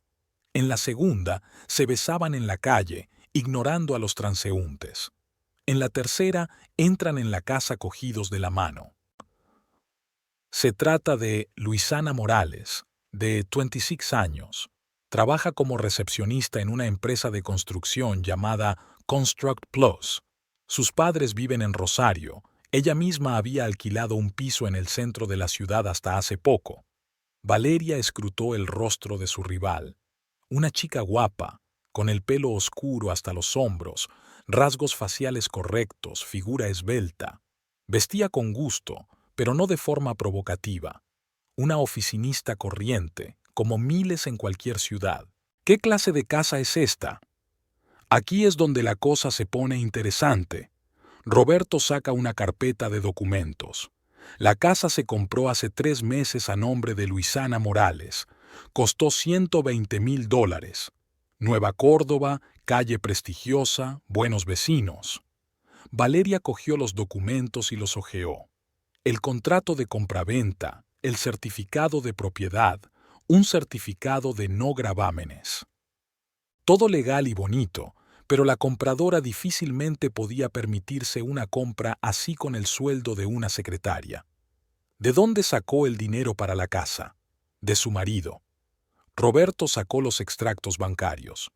En la segunda, se besaban en la calle, ignorando a los transeúntes. En la tercera, entran en la casa cogidos de la mano. Se trata de Luisana Morales, de 26 años. Trabaja como recepcionista en una empresa de construcción llamada Construct Plus. Sus padres viven en Rosario. Ella misma había alquilado un piso en el centro de la ciudad hasta hace poco. Valeria escrutó el rostro de su rival. Una chica guapa, con el pelo oscuro hasta los hombros, rasgos faciales correctos, figura esbelta. Vestía con gusto, pero no de forma provocativa. Una oficinista corriente, como miles en cualquier ciudad. ¿Qué clase de casa es esta? Aquí es donde la cosa se pone interesante. Roberto saca una carpeta de documentos. La casa se compró hace 3 meses a nombre de Luisana Morales. Costó $120,000. Nueva Córdoba, calle prestigiosa, buenos vecinos. Valeria cogió los documentos y los hojeó. El contrato de compraventa, el certificado de propiedad, un certificado de no gravámenes. Todo legal y bonito, pero la compradora difícilmente podía permitirse una compra así con el sueldo de una secretaria. ¿De dónde sacó el dinero para la casa? De su marido. Roberto sacó los extractos bancarios.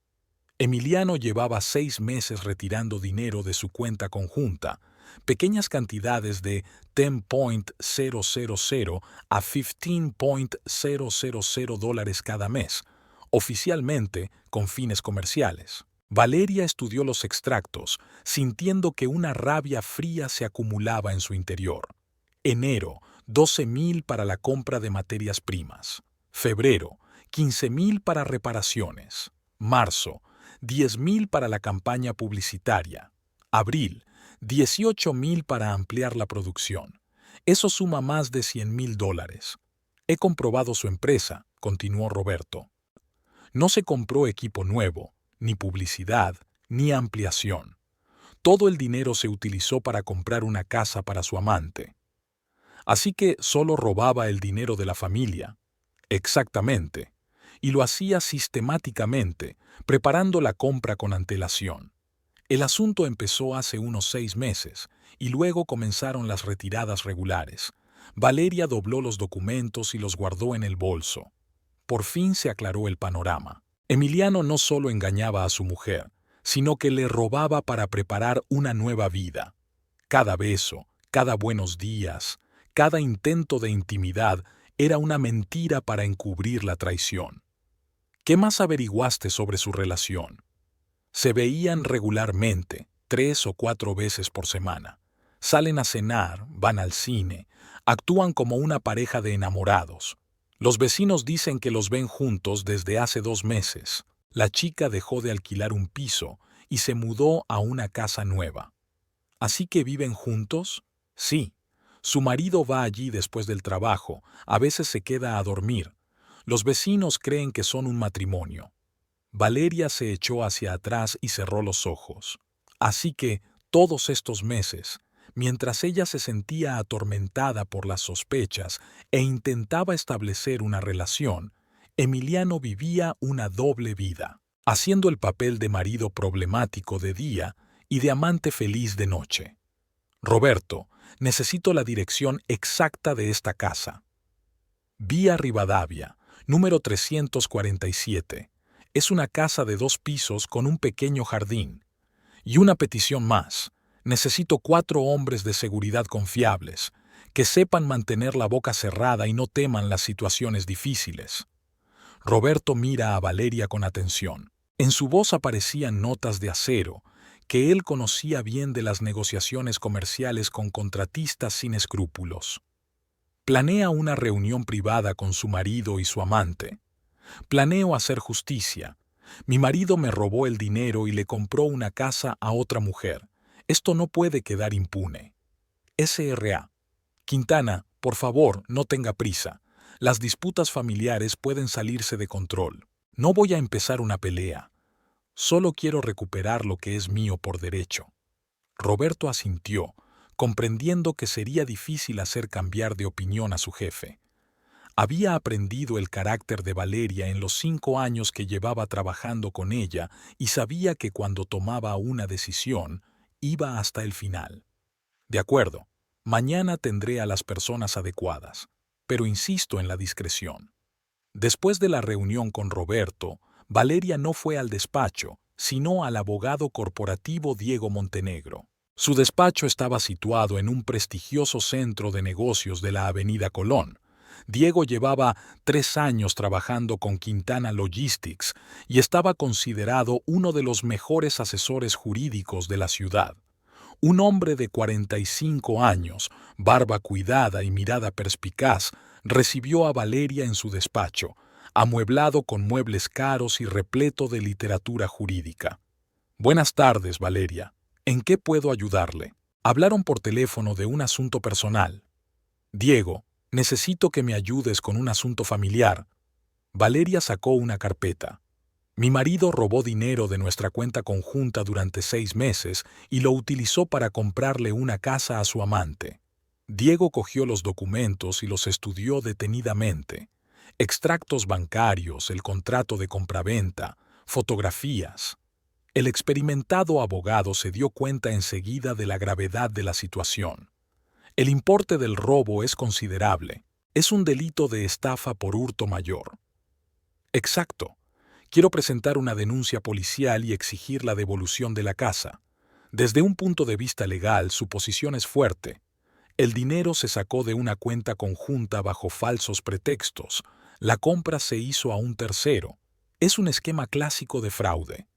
Emiliano llevaba 6 meses retirando dinero de su cuenta conjunta, pequeñas cantidades de $10,000 a $15,000 cada mes, oficialmente con fines comerciales. Valeria estudió los extractos, sintiendo que una rabia fría se acumulaba en su interior. Enero, 12,000 para la compra de materias primas. Febrero, 15,000 para reparaciones. Marzo, 10,000 para la campaña publicitaria. Abril, 18,000 para ampliar la producción. Eso suma más de $100,000. He comprobado su empresa, continuó Roberto. No se compró equipo nuevo, ni publicidad, ni ampliación. Todo el dinero se utilizó para comprar una casa para su amante. Así que solo robaba el dinero de la familia. Exactamente. Y lo hacía sistemáticamente, preparando la compra con antelación. El asunto empezó hace unos 6 meses, y luego comenzaron las retiradas regulares. Valeria dobló los documentos y los guardó en el bolso. Por fin se aclaró el panorama. Emiliano no solo engañaba a su mujer, sino que le robaba para preparar una nueva vida. Cada beso, cada buenos días, cada intento de intimidad era una mentira para encubrir la traición. ¿Qué más averiguaste sobre su relación? Se veían regularmente, 3 o 4 veces por semana. Salen a cenar, van al cine, actúan como una pareja de enamorados. Los vecinos dicen que los ven juntos desde hace 2 meses. La chica dejó de alquilar un piso y se mudó a una casa nueva. ¿Así que viven juntos? Sí. Su marido va allí después del trabajo, a veces se queda a dormir. Los vecinos creen que son un matrimonio. Valeria se echó hacia atrás y cerró los ojos. Así que, todos estos meses, mientras ella se sentía atormentada por las sospechas e intentaba establecer una relación, Emiliano vivía una doble vida, haciendo el papel de marido problemático de día y de amante feliz de noche. Roberto, necesito la dirección exacta de esta casa. Vía Rivadavia, número 347. Es una casa de 2 pisos con un pequeño jardín. Y una petición más. Necesito 4 hombres de seguridad confiables, que sepan mantener la boca cerrada y no teman las situaciones difíciles. Roberto mira a Valeria con atención. En su voz aparecían notas de acero, que él conocía bien de las negociaciones comerciales con contratistas sin escrúpulos. Planea una reunión privada con su marido y su amante. Planeo hacer justicia. Mi marido me robó el dinero y le compró una casa a otra mujer. Esto no puede quedar impune. S.R.A. Quintana, por favor, no tenga prisa. Las disputas familiares pueden salirse de control. No voy a empezar una pelea. Solo quiero recuperar lo que es mío por derecho. Roberto asintió, comprendiendo que sería difícil hacer cambiar de opinión a su jefe. Había aprendido el carácter de Valeria en los 5 años que llevaba trabajando con ella y sabía que cuando tomaba una decisión, iba hasta el final. De acuerdo, mañana tendré a las personas adecuadas, pero insisto en la discreción. Después de la reunión con Roberto, Valeria no fue al despacho, sino al abogado corporativo Diego Montenegro. Su despacho estaba situado en un prestigioso centro de negocios de la Avenida Colón. Diego llevaba 3 años trabajando con Quintana Logistics y estaba considerado uno de los mejores asesores jurídicos de la ciudad. Un hombre de 45 años, barba cuidada y mirada perspicaz, recibió a Valeria en su despacho, amueblado con muebles caros y repleto de literatura jurídica. Buenas tardes, Valeria. ¿En qué puedo ayudarle? Hablaron por teléfono de un asunto personal. Diego, necesito que me ayudes con un asunto familiar. Valeria sacó una carpeta. Mi marido robó dinero de nuestra cuenta conjunta durante 6 meses y lo utilizó para comprarle una casa a su amante. Diego cogió los documentos y los estudió detenidamente. Extractos bancarios, el contrato de compraventa, fotografías. El experimentado abogado se dio cuenta enseguida de la gravedad de la situación. El importe del robo es considerable. Es un delito de estafa por hurto mayor. Exacto. Quiero presentar una denuncia policial y exigir la devolución de la casa. Desde un punto de vista legal, su posición es fuerte. El dinero se sacó de una cuenta conjunta bajo falsos pretextos. La compra se hizo a un tercero. Es un esquema clásico de fraude.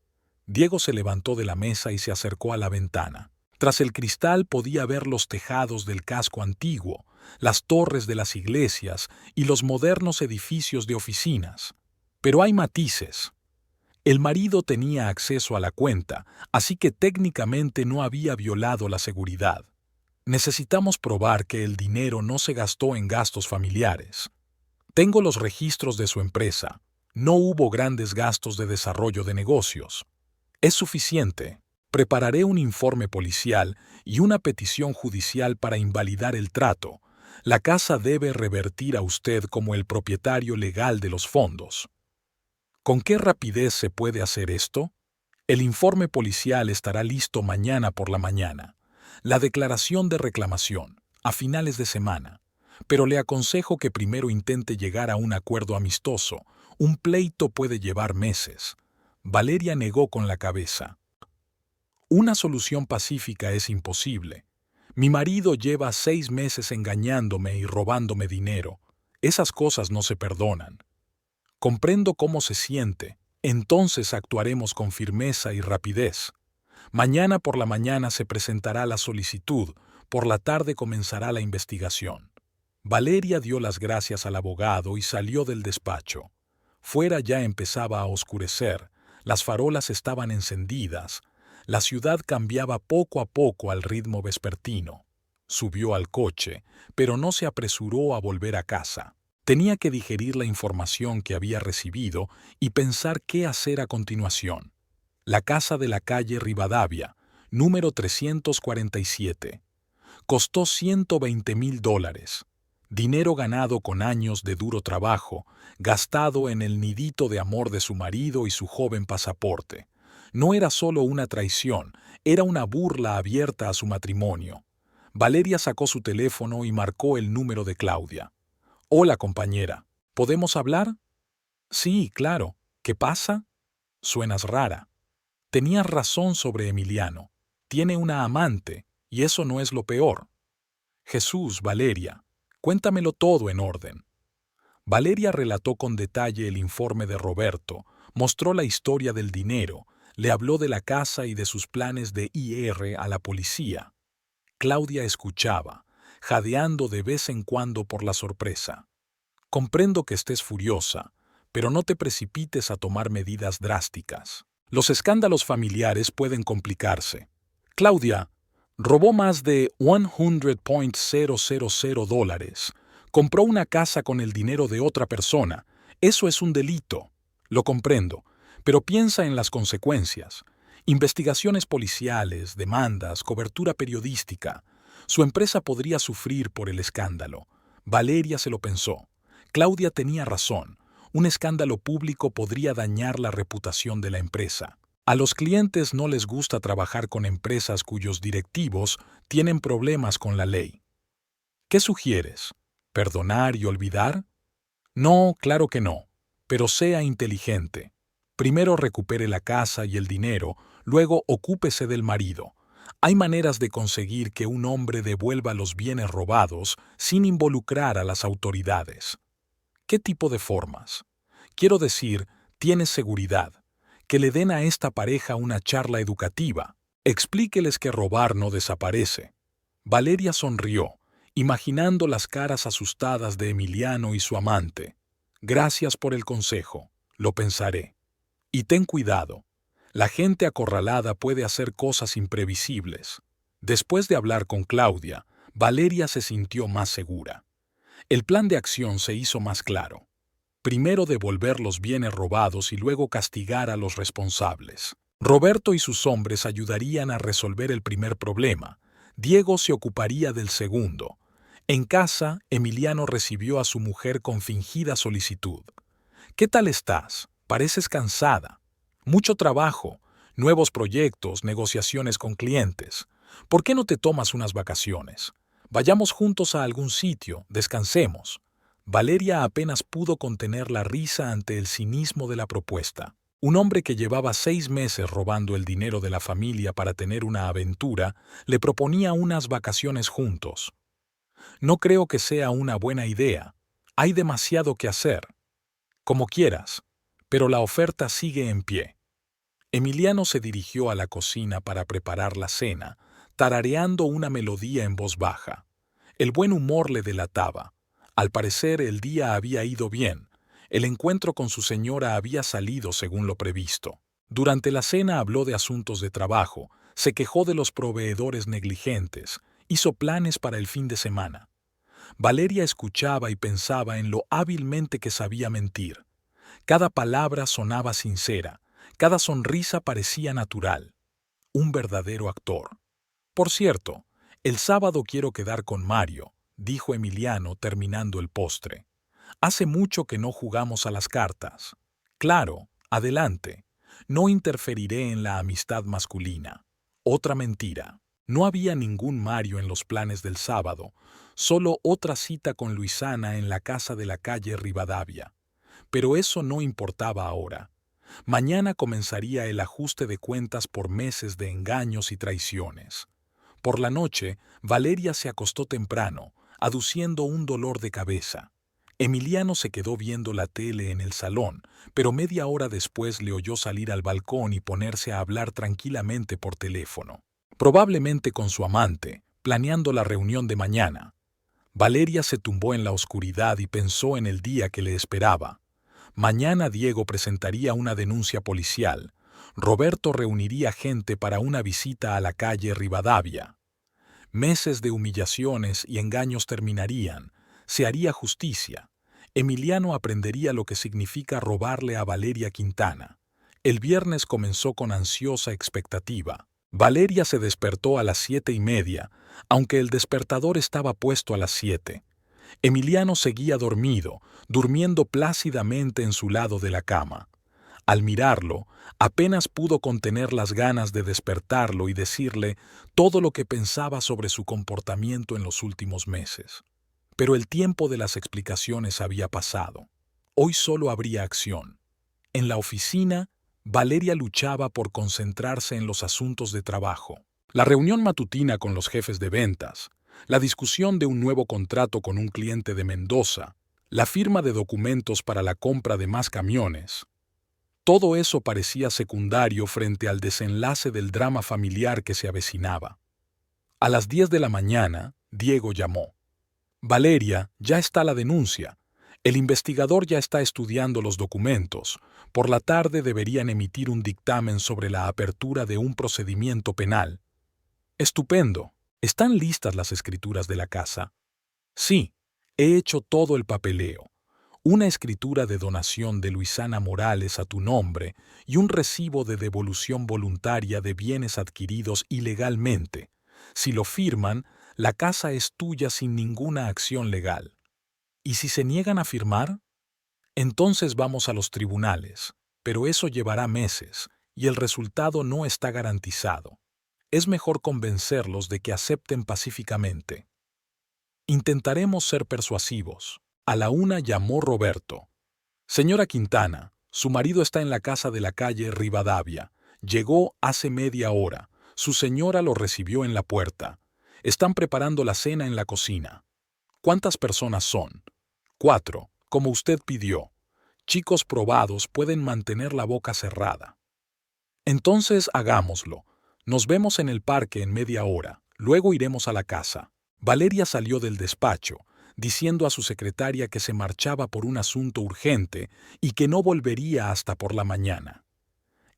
Diego se levantó de la mesa y se acercó a la ventana. Tras el cristal podía ver los tejados del casco antiguo, las torres de las iglesias y los modernos edificios de oficinas. Pero hay matices. El marido tenía acceso a la cuenta, así que técnicamente no había violado la seguridad. Necesitamos probar que el dinero no se gastó en gastos familiares. Tengo los registros de su empresa. No hubo grandes gastos de desarrollo de negocios. Es suficiente. Prepararé un informe policial y una petición judicial para invalidar el trato. La casa debe revertir a usted como el propietario legal de los fondos. ¿Con qué rapidez se puede hacer esto? El informe policial estará listo mañana por la mañana. La declaración de reclamación, a finales de semana. pero le aconsejo que primero intente llegar a un acuerdo amistoso. Un pleito puede llevar meses. Valeria negó con la cabeza. Una solución pacífica es imposible. Mi marido lleva 6 meses engañándome y robándome dinero. Esas cosas no se perdonan. Comprendo cómo se siente. Entonces actuaremos con firmeza y rapidez. Mañana por la mañana se presentará la solicitud, por la tarde comenzará la investigación. Valeria dio las gracias al abogado y salió del despacho. Fuera ya empezaba a oscurecer, las farolas estaban encendidas, la ciudad cambiaba poco a poco al ritmo vespertino. Subió al coche, pero no se apresuró a volver a casa. Tenía que digerir la información que había recibido y pensar qué hacer a continuación. La casa de la calle Rivadavia, número 347. Costó $120,000. Dinero ganado con años de duro trabajo, gastado en el nidito de amor de su marido y su joven pasaporte. No era solo una traición, era una burla abierta a su matrimonio. Valeria sacó su teléfono y marcó el número de Claudia. «Hola, compañera. ¿Podemos hablar?» «Sí, claro. ¿Qué pasa?» «Suenas rara». Tenías razón sobre Emiliano. Tiene una amante, y eso no es lo peor. Jesús, Valeria, cuéntamelo todo en orden. Valeria relató con detalle el informe de Roberto, mostró la historia del dinero, le habló de la casa y de sus planes de IR a la policía. Claudia escuchaba, jadeando de vez en cuando por la sorpresa. Comprendo que estés furiosa, pero no te precipites a tomar medidas drásticas. Los escándalos familiares pueden complicarse. Claudia robó más de $100,000. Compró una casa con el dinero de otra persona. Eso es un delito. Lo comprendo, pero piensa en las consecuencias. Investigaciones policiales, demandas, cobertura periodística. Su empresa podría sufrir por el escándalo. Valeria se lo pensó. Claudia tenía razón. Un escándalo público podría dañar la reputación de la empresa. A los clientes no les gusta trabajar con empresas cuyos directivos tienen problemas con la ley. ¿Qué sugieres? ¿Perdonar y olvidar? No, claro que no, pero sea inteligente. Primero recupere la casa y el dinero, luego ocúpese del marido. Hay maneras de conseguir que un hombre devuelva los bienes robados sin involucrar a las autoridades. ¿Qué tipo de formas? Quiero decir, tienes seguridad. Que le den a esta pareja una charla educativa. Explíqueles que robar no desaparece. Valeria sonrió, imaginando las caras asustadas de Emiliano y su amante. Gracias por el consejo, lo pensaré. Y ten cuidado. La gente acorralada puede hacer cosas imprevisibles. Después de hablar con Claudia, Valeria se sintió más segura. El plan de acción se hizo más claro. Primero devolver los bienes robados y luego castigar a los responsables. Roberto y sus hombres ayudarían a resolver el primer problema. Diego se ocuparía del segundo. En casa, Emiliano recibió a su mujer con fingida solicitud. «¿Qué tal estás? Pareces cansada. Mucho trabajo, nuevos proyectos, negociaciones con clientes. ¿Por qué no te tomas unas vacaciones? Vayamos juntos a algún sitio, descansemos». Valeria apenas pudo contener la risa ante el cinismo de la propuesta. Un hombre que llevaba 6 meses robando el dinero de la familia para tener una aventura, le proponía unas vacaciones juntos. No creo que sea una buena idea. Hay demasiado que hacer. Como quieras, pero la oferta sigue en pie. Emiliano se dirigió a la cocina para preparar la cena, tarareando una melodía en voz baja. El buen humor le delataba. Al parecer el día había ido bien. El encuentro con su señora había salido según lo previsto. Durante la cena habló de asuntos de trabajo, se quejó de los proveedores negligentes, hizo planes para el fin de semana. Valeria escuchaba y pensaba en lo hábilmente que sabía mentir. Cada palabra sonaba sincera, cada sonrisa parecía natural. Un verdadero actor. Por cierto, el sábado quiero quedar con Mario, dijo Emiliano terminando el postre. Hace mucho que no jugamos a las cartas. Claro, adelante. No interferiré en la amistad masculina. Otra mentira. No había ningún Mario en los planes del sábado, solo otra cita con Luisana en la casa de la calle Rivadavia. Pero eso no importaba ahora. Mañana comenzaría el ajuste de cuentas por meses de engaños y traiciones. Por la noche, Valeria se acostó temprano, aduciendo un dolor de cabeza. Emiliano se quedó viendo la tele en el salón, pero media hora después le oyó salir al balcón y ponerse a hablar tranquilamente por teléfono. Probablemente con su amante, planeando la reunión de mañana. Valeria se tumbó en la oscuridad y pensó en el día que le esperaba. Mañana Diego presentaría una denuncia policial. Roberto reuniría gente para una visita a la calle Rivadavia. Meses de humillaciones y engaños terminarían. Se haría justicia. Emiliano aprendería lo que significa robarle a Valeria Quintana. El viernes comenzó con ansiosa expectativa. Valeria se despertó a las 7:30, aunque el despertador estaba puesto a las 7. Emiliano seguía dormido, durmiendo plácidamente en su lado de la cama. Al mirarlo, apenas pudo contener las ganas de despertarlo y decirle todo lo que pensaba sobre su comportamiento en los últimos meses. Pero el tiempo de las explicaciones había pasado. Hoy solo habría acción. En la oficina, Valeria luchaba por concentrarse en los asuntos de trabajo. La reunión matutina con los jefes de ventas, la discusión de un nuevo contrato con un cliente de Mendoza, la firma de documentos para la compra de más camiones. Todo eso parecía secundario frente al desenlace del drama familiar que se avecinaba. A las 10 de la mañana, Diego llamó. Valeria, ya está la denuncia. El investigador ya está estudiando los documentos. Por la tarde deberían emitir un dictamen sobre la apertura de un procedimiento penal. Estupendo. ¿Están listas las escrituras de la casa? Sí, he hecho todo el papeleo. Una escritura de donación de Luisana Morales a tu nombre y un recibo de devolución voluntaria de bienes adquiridos ilegalmente. Si lo firman, la casa es tuya sin ninguna acción legal. ¿Y si se niegan a firmar? Entonces vamos a los tribunales, pero eso llevará meses y el resultado no está garantizado. Es mejor convencerlos de que acepten pacíficamente. Intentaremos ser persuasivos. A la 1 llamó Roberto. Señora Quintana, su marido está en la casa de la calle Rivadavia. Llegó hace media hora. Su señora lo recibió en la puerta. Están preparando la cena en la cocina. ¿Cuántas personas son? 4, como usted pidió. Chicos probados pueden mantener la boca cerrada. Entonces hagámoslo. Nos vemos en el parque en media hora. Luego iremos a la casa. Valeria salió del despacho, diciendo a su secretaria que se marchaba por un asunto urgente y que no volvería hasta por la mañana.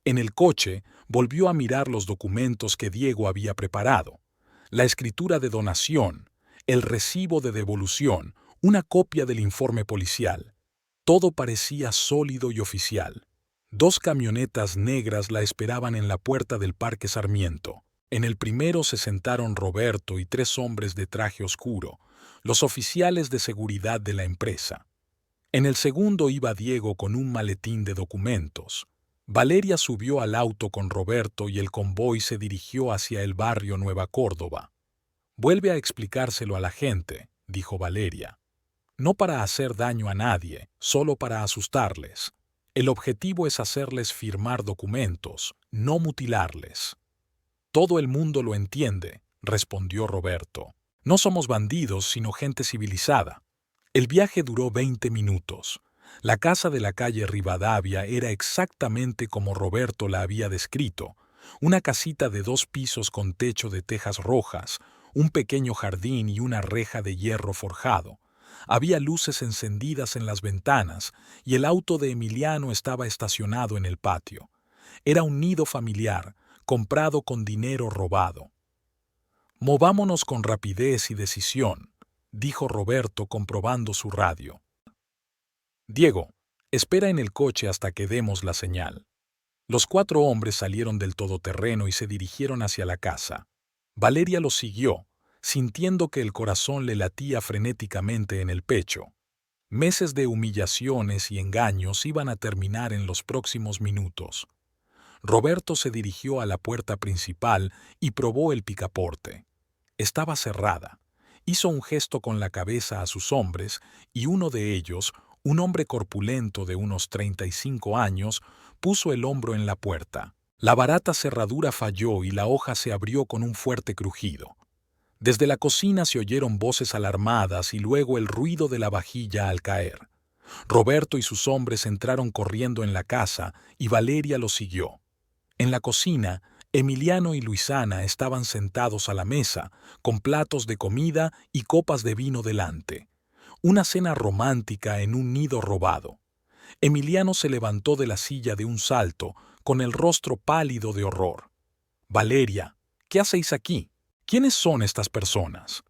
En el coche, volvió a mirar los documentos que Diego había preparado. La escritura de donación, el recibo de devolución, una copia del informe policial. Todo parecía sólido y oficial. 2 camionetas negras la esperaban en la puerta del Parque Sarmiento. En el primero se sentaron Roberto y 3 hombres de traje oscuro, los oficiales de seguridad de la empresa. En el segundo iba Diego con un maletín de documentos. Valeria subió al auto con Roberto y el convoy se dirigió hacia el barrio Nueva Córdoba. «Vuelve a explicárselo a la gente», dijo Valeria. «No para hacer daño a nadie, solo para asustarles. El objetivo es hacerles firmar documentos, no mutilarles». «Todo el mundo lo entiende», respondió Roberto. «No somos bandidos, sino gente civilizada». El viaje duró 20 minutos. La casa de la calle Rivadavia era exactamente como Roberto la había descrito, una casita de 2 pisos con techo de tejas rojas, un pequeño jardín y una reja de hierro forjado. Había luces encendidas en las ventanas y el auto de Emiliano estaba estacionado en el patio. Era un nido familiar, comprado con dinero robado. «Movámonos con rapidez y decisión», dijo Roberto comprobando su radio. «Diego, espera en el coche hasta que demos la señal». Los 4 hombres salieron del todoterreno y se dirigieron hacia la casa. Valeria los siguió, sintiendo que el corazón le latía frenéticamente en el pecho. Meses de humillaciones y engaños iban a terminar en los próximos minutos. Roberto se dirigió a la puerta principal y probó el picaporte. Estaba cerrada. Hizo un gesto con la cabeza a sus hombres y uno de ellos, un hombre corpulento de unos 35 años, puso el hombro en la puerta. La barata cerradura falló y la hoja se abrió con un fuerte crujido. Desde la cocina se oyeron voces alarmadas y luego el ruido de la vajilla al caer. Roberto y sus hombres entraron corriendo en la casa y Valeria los siguió. En la cocina, Emiliano y Luisana estaban sentados a la mesa, con platos de comida y copas de vino delante. Una cena romántica en un nido robado. Emiliano se levantó de la silla de un salto, con el rostro pálido de horror. «Valeria, ¿qué hacéis aquí? ¿Quiénes son estas personas?»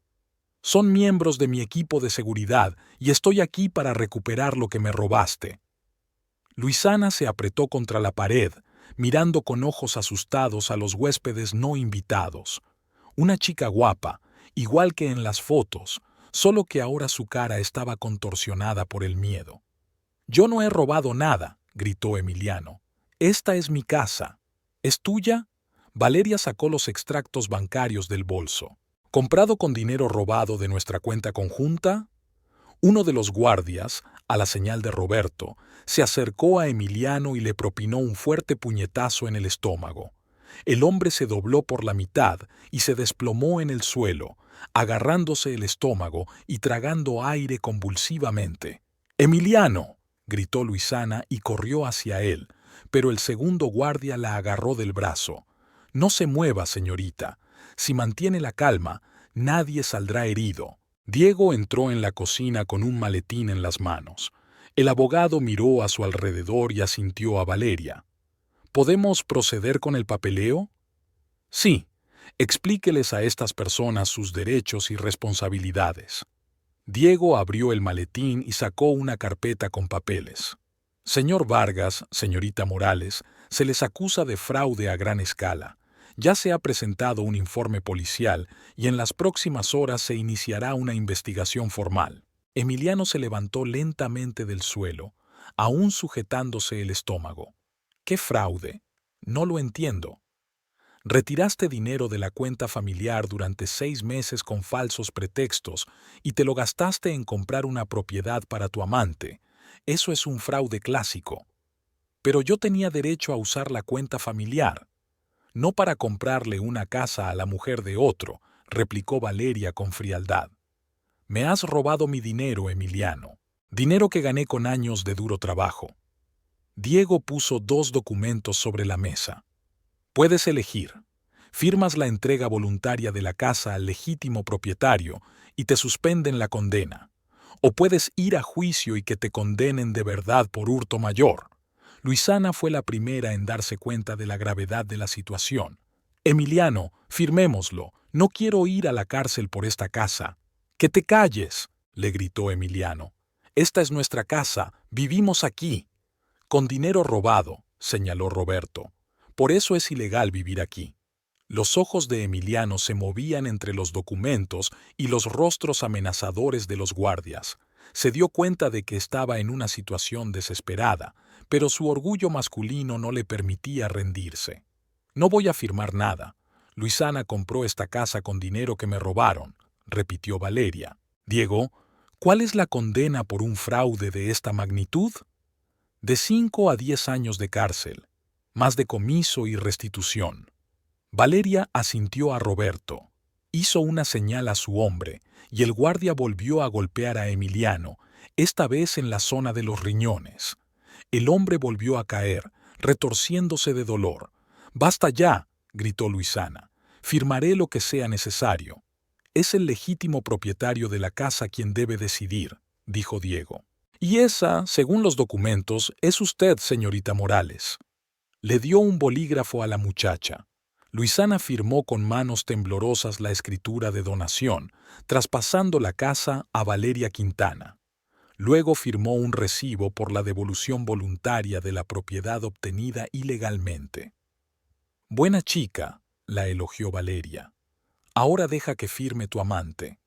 «Son miembros de mi equipo de seguridad y estoy aquí para recuperar lo que me robaste». Luisana se apretó contra la pared, mirando con ojos asustados a los huéspedes no invitados. Una chica guapa, igual que en las fotos, solo que ahora su cara estaba contorsionada por el miedo. «Yo no he robado nada», gritó Emiliano. «Esta es mi casa. ¿Es tuya?» Valeria sacó los extractos bancarios del bolso. «¿Comprado con dinero robado de nuestra cuenta conjunta?» Uno de los guardias, a la señal de Roberto, se acercó a Emiliano y le propinó un fuerte puñetazo en el estómago. El hombre se dobló por la mitad y se desplomó en el suelo, agarrándose el estómago y tragando aire convulsivamente. «¡Emiliano!», gritó Luisana y corrió hacia él, pero el segundo guardia la agarró del brazo. «No se mueva, señorita. Si mantiene la calma, nadie saldrá herido». Diego entró en la cocina con un maletín en las manos. El abogado miró a su alrededor y asintió a Valeria. «¿Podemos proceder con el papeleo?» «Sí. Explíqueles a estas personas sus derechos y responsabilidades». Diego abrió el maletín y sacó una carpeta con papeles. «Señor Vargas, señorita Morales, se les acusa de fraude a gran escala. Ya se ha presentado un informe policial y en las próximas horas se iniciará una investigación formal». Emiliano se levantó lentamente del suelo, aún sujetándose el estómago. «¿Qué fraude? No lo entiendo». «Retiraste dinero de la cuenta familiar durante 6 meses con falsos pretextos y te lo gastaste en comprar una propiedad para tu amante. Eso es un fraude clásico». «Pero yo tenía derecho a usar la cuenta familiar». «No para comprarle una casa a la mujer de otro», replicó Valeria con frialdad. «Me has robado mi dinero, Emiliano. Dinero que gané con años de duro trabajo». Diego puso 2 documentos sobre la mesa. «Puedes elegir. Firmas la entrega voluntaria de la casa al legítimo propietario y te suspenden la condena. O puedes ir a juicio y que te condenen de verdad por hurto mayor». Luisana fue la primera en darse cuenta de la gravedad de la situación. «Emiliano, firmémoslo. No quiero ir a la cárcel por esta casa». «¡Que te calles!», le gritó Emiliano. «Esta es nuestra casa. Vivimos aquí». «Con dinero robado», señaló Roberto. «Por eso es ilegal vivir aquí». Los ojos de Emiliano se movían entre los documentos y los rostros amenazadores de los guardias. Se dio cuenta de que estaba en una situación desesperada, pero su orgullo masculino no le permitía rendirse. «No voy a firmar nada. Luisana compró esta casa con dinero que me robaron», repitió Valeria. «Diego, ¿cuál es la condena por un fraude de esta magnitud?» «De 5 a 10 años de cárcel, más decomiso y restitución». Valeria asintió a Roberto. Hizo una señal a su hombre, y el guardia volvió a golpear a Emiliano, esta vez en la zona de los riñones. El hombre volvió a caer, retorciéndose de dolor. «¡Basta ya!», gritó Luisana. «Firmaré lo que sea necesario». «Es el legítimo propietario de la casa quien debe decidir», dijo Diego. «Y esa, según los documentos, es usted, señorita Morales». Le dio un bolígrafo a la muchacha. Luisana firmó con manos temblorosas la escritura de donación, traspasando la casa a Valeria Quintana. Luego firmó un recibo por la devolución voluntaria de la propiedad obtenida ilegalmente. «Buena chica», la elogió Valeria. «Ahora deja que firme tu amante».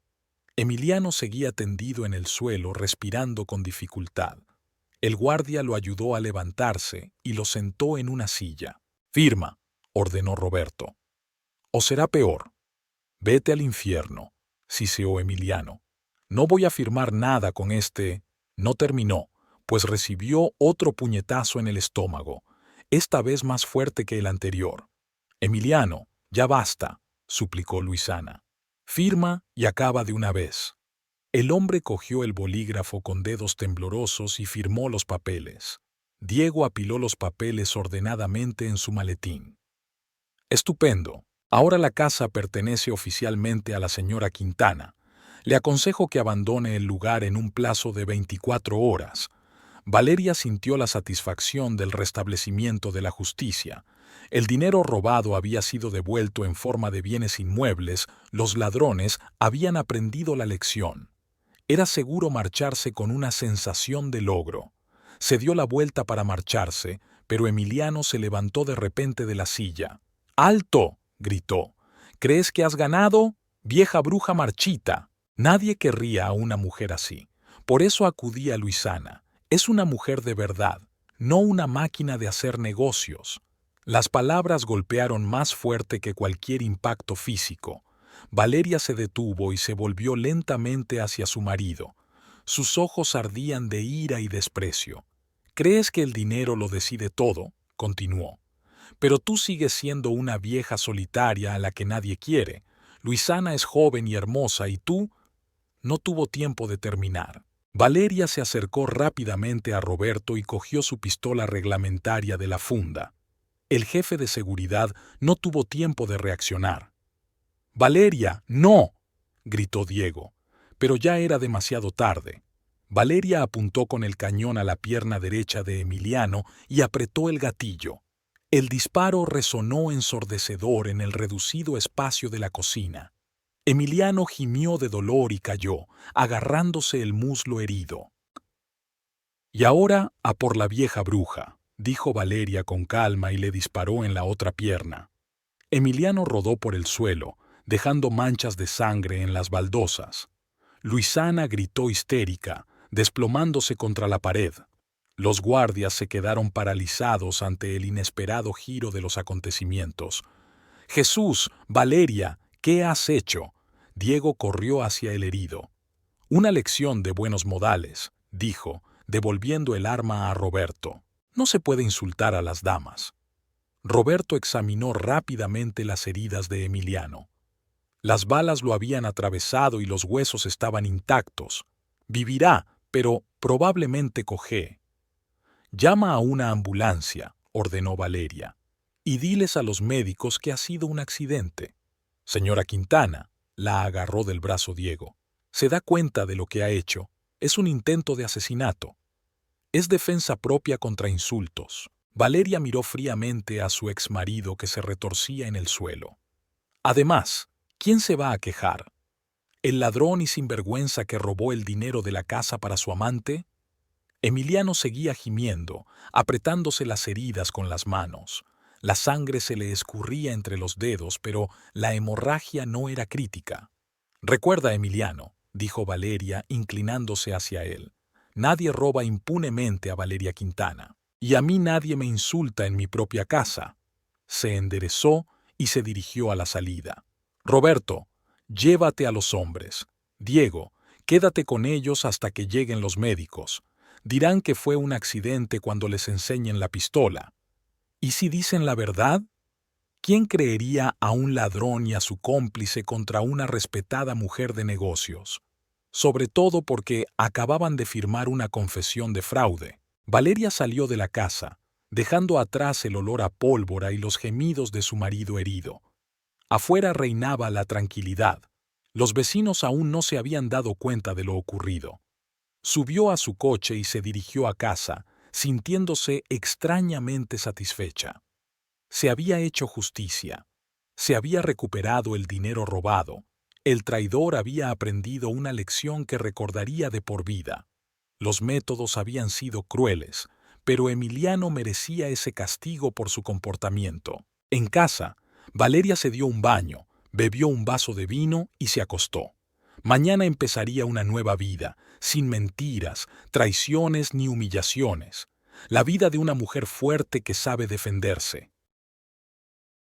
Emiliano seguía tendido en el suelo, respirando con dificultad. El guardia lo ayudó a levantarse y lo sentó en una silla. Firma, ordenó Roberto. O será peor. Vete al infierno, siseó Emiliano. No voy a firmar nada con este. No terminó, pues recibió otro puñetazo en el estómago, esta vez más fuerte que el anterior. Emiliano, ya basta, suplicó Luisana. Firma y acaba de una vez. El hombre cogió el bolígrafo con dedos temblorosos y firmó los papeles. Diego apiló los papeles ordenadamente en su maletín. Estupendo. Ahora la casa pertenece oficialmente a la señora Quintana. Le aconsejo que abandone el lugar en un plazo de 24 horas. Valeria sintió la satisfacción del restablecimiento de la justicia. El dinero robado había sido devuelto en forma de bienes inmuebles, los ladrones habían aprendido la lección. Era seguro marcharse con una sensación de logro. Se dio la vuelta para marcharse, pero Emiliano se levantó de repente de la silla. ¡Alto!, gritó. ¿Crees que has ganado? ¡Vieja bruja marchita! Nadie querría a una mujer así. Por eso acudí a Luisana. Es una mujer de verdad, no una máquina de hacer negocios. Las palabras golpearon más fuerte que cualquier impacto físico. Valeria se detuvo y se volvió lentamente hacia su marido. Sus ojos ardían de ira y desprecio. ¿Crees que el dinero lo decide todo?, continuó. Pero tú sigues siendo una vieja solitaria a la que nadie quiere. Luisana es joven y hermosa y tú... No tuvo tiempo de terminar. Valeria se acercó rápidamente a Roberto y cogió su pistola reglamentaria de la funda. El jefe de seguridad no tuvo tiempo de reaccionar. «¡Valeria, no!», gritó Diego, pero ya era demasiado tarde. Valeria apuntó con el cañón a la pierna derecha de Emiliano y apretó el gatillo. El disparo resonó ensordecedor en el reducido espacio de la cocina. Emiliano gimió de dolor y cayó, agarrándose el muslo herido. «Y ahora a por la vieja bruja», dijo Valeria con calma y le disparó en la otra pierna. Emiliano rodó por el suelo, dejando manchas de sangre en las baldosas. Luisana gritó histérica, desplomándose contra la pared. Los guardias se quedaron paralizados ante el inesperado giro de los acontecimientos. «¡Jesús! ¡Valeria! ¿Qué has hecho?». Diego corrió hacia el herido. «Una lección de buenos modales», dijo, devolviendo el arma a Roberto. «No se puede insultar a las damas». Roberto examinó rápidamente las heridas de Emiliano. Las balas lo habían atravesado y los huesos estaban intactos. Vivirá, pero probablemente cojee. «Llama a una ambulancia», ordenó Valeria, «y diles a los médicos que ha sido un accidente». «Señora Quintana», la agarró del brazo Diego. «¿Se da cuenta de lo que ha hecho? Es un intento de asesinato. Es defensa propia contra insultos». Valeria miró fríamente a su exmarido que se retorcía en el suelo. «Además, ¿quién se va a quejar? ¿El ladrón y sinvergüenza que robó el dinero de la casa para su amante?». Emiliano seguía gimiendo, apretándose las heridas con las manos. La sangre se le escurría entre los dedos, pero la hemorragia no era crítica. «Recuerda, Emiliano», dijo Valeria, inclinándose hacia él, «nadie roba impunemente a Valeria Quintana. Y a mí nadie me insulta en mi propia casa». Se enderezó y se dirigió a la salida. «Roberto, llévate a los hombres. Diego, quédate con ellos hasta que lleguen los médicos. Dirán que fue un accidente cuando les enseñen la pistola. ¿Y si dicen la verdad? ¿Quién creería a un ladrón y a su cómplice contra una respetada mujer de negocios? Sobre todo porque acababan de firmar una confesión de fraude». Valeria salió de la casa, dejando atrás el olor a pólvora y los gemidos de su marido herido. Afuera reinaba la tranquilidad. Los vecinos aún no se habían dado cuenta de lo ocurrido. Subió a su coche y se dirigió a casa, sintiéndose extrañamente satisfecha. Se había hecho justicia. Se había recuperado el dinero robado. El traidor había aprendido una lección que recordaría de por vida. Los métodos habían sido crueles, pero Emiliano merecía ese castigo por su comportamiento. En casa, Valeria se dio un baño, bebió un vaso de vino y se acostó. Mañana empezaría una nueva vida, sin mentiras, traiciones ni humillaciones. La vida de una mujer fuerte que sabe defenderse.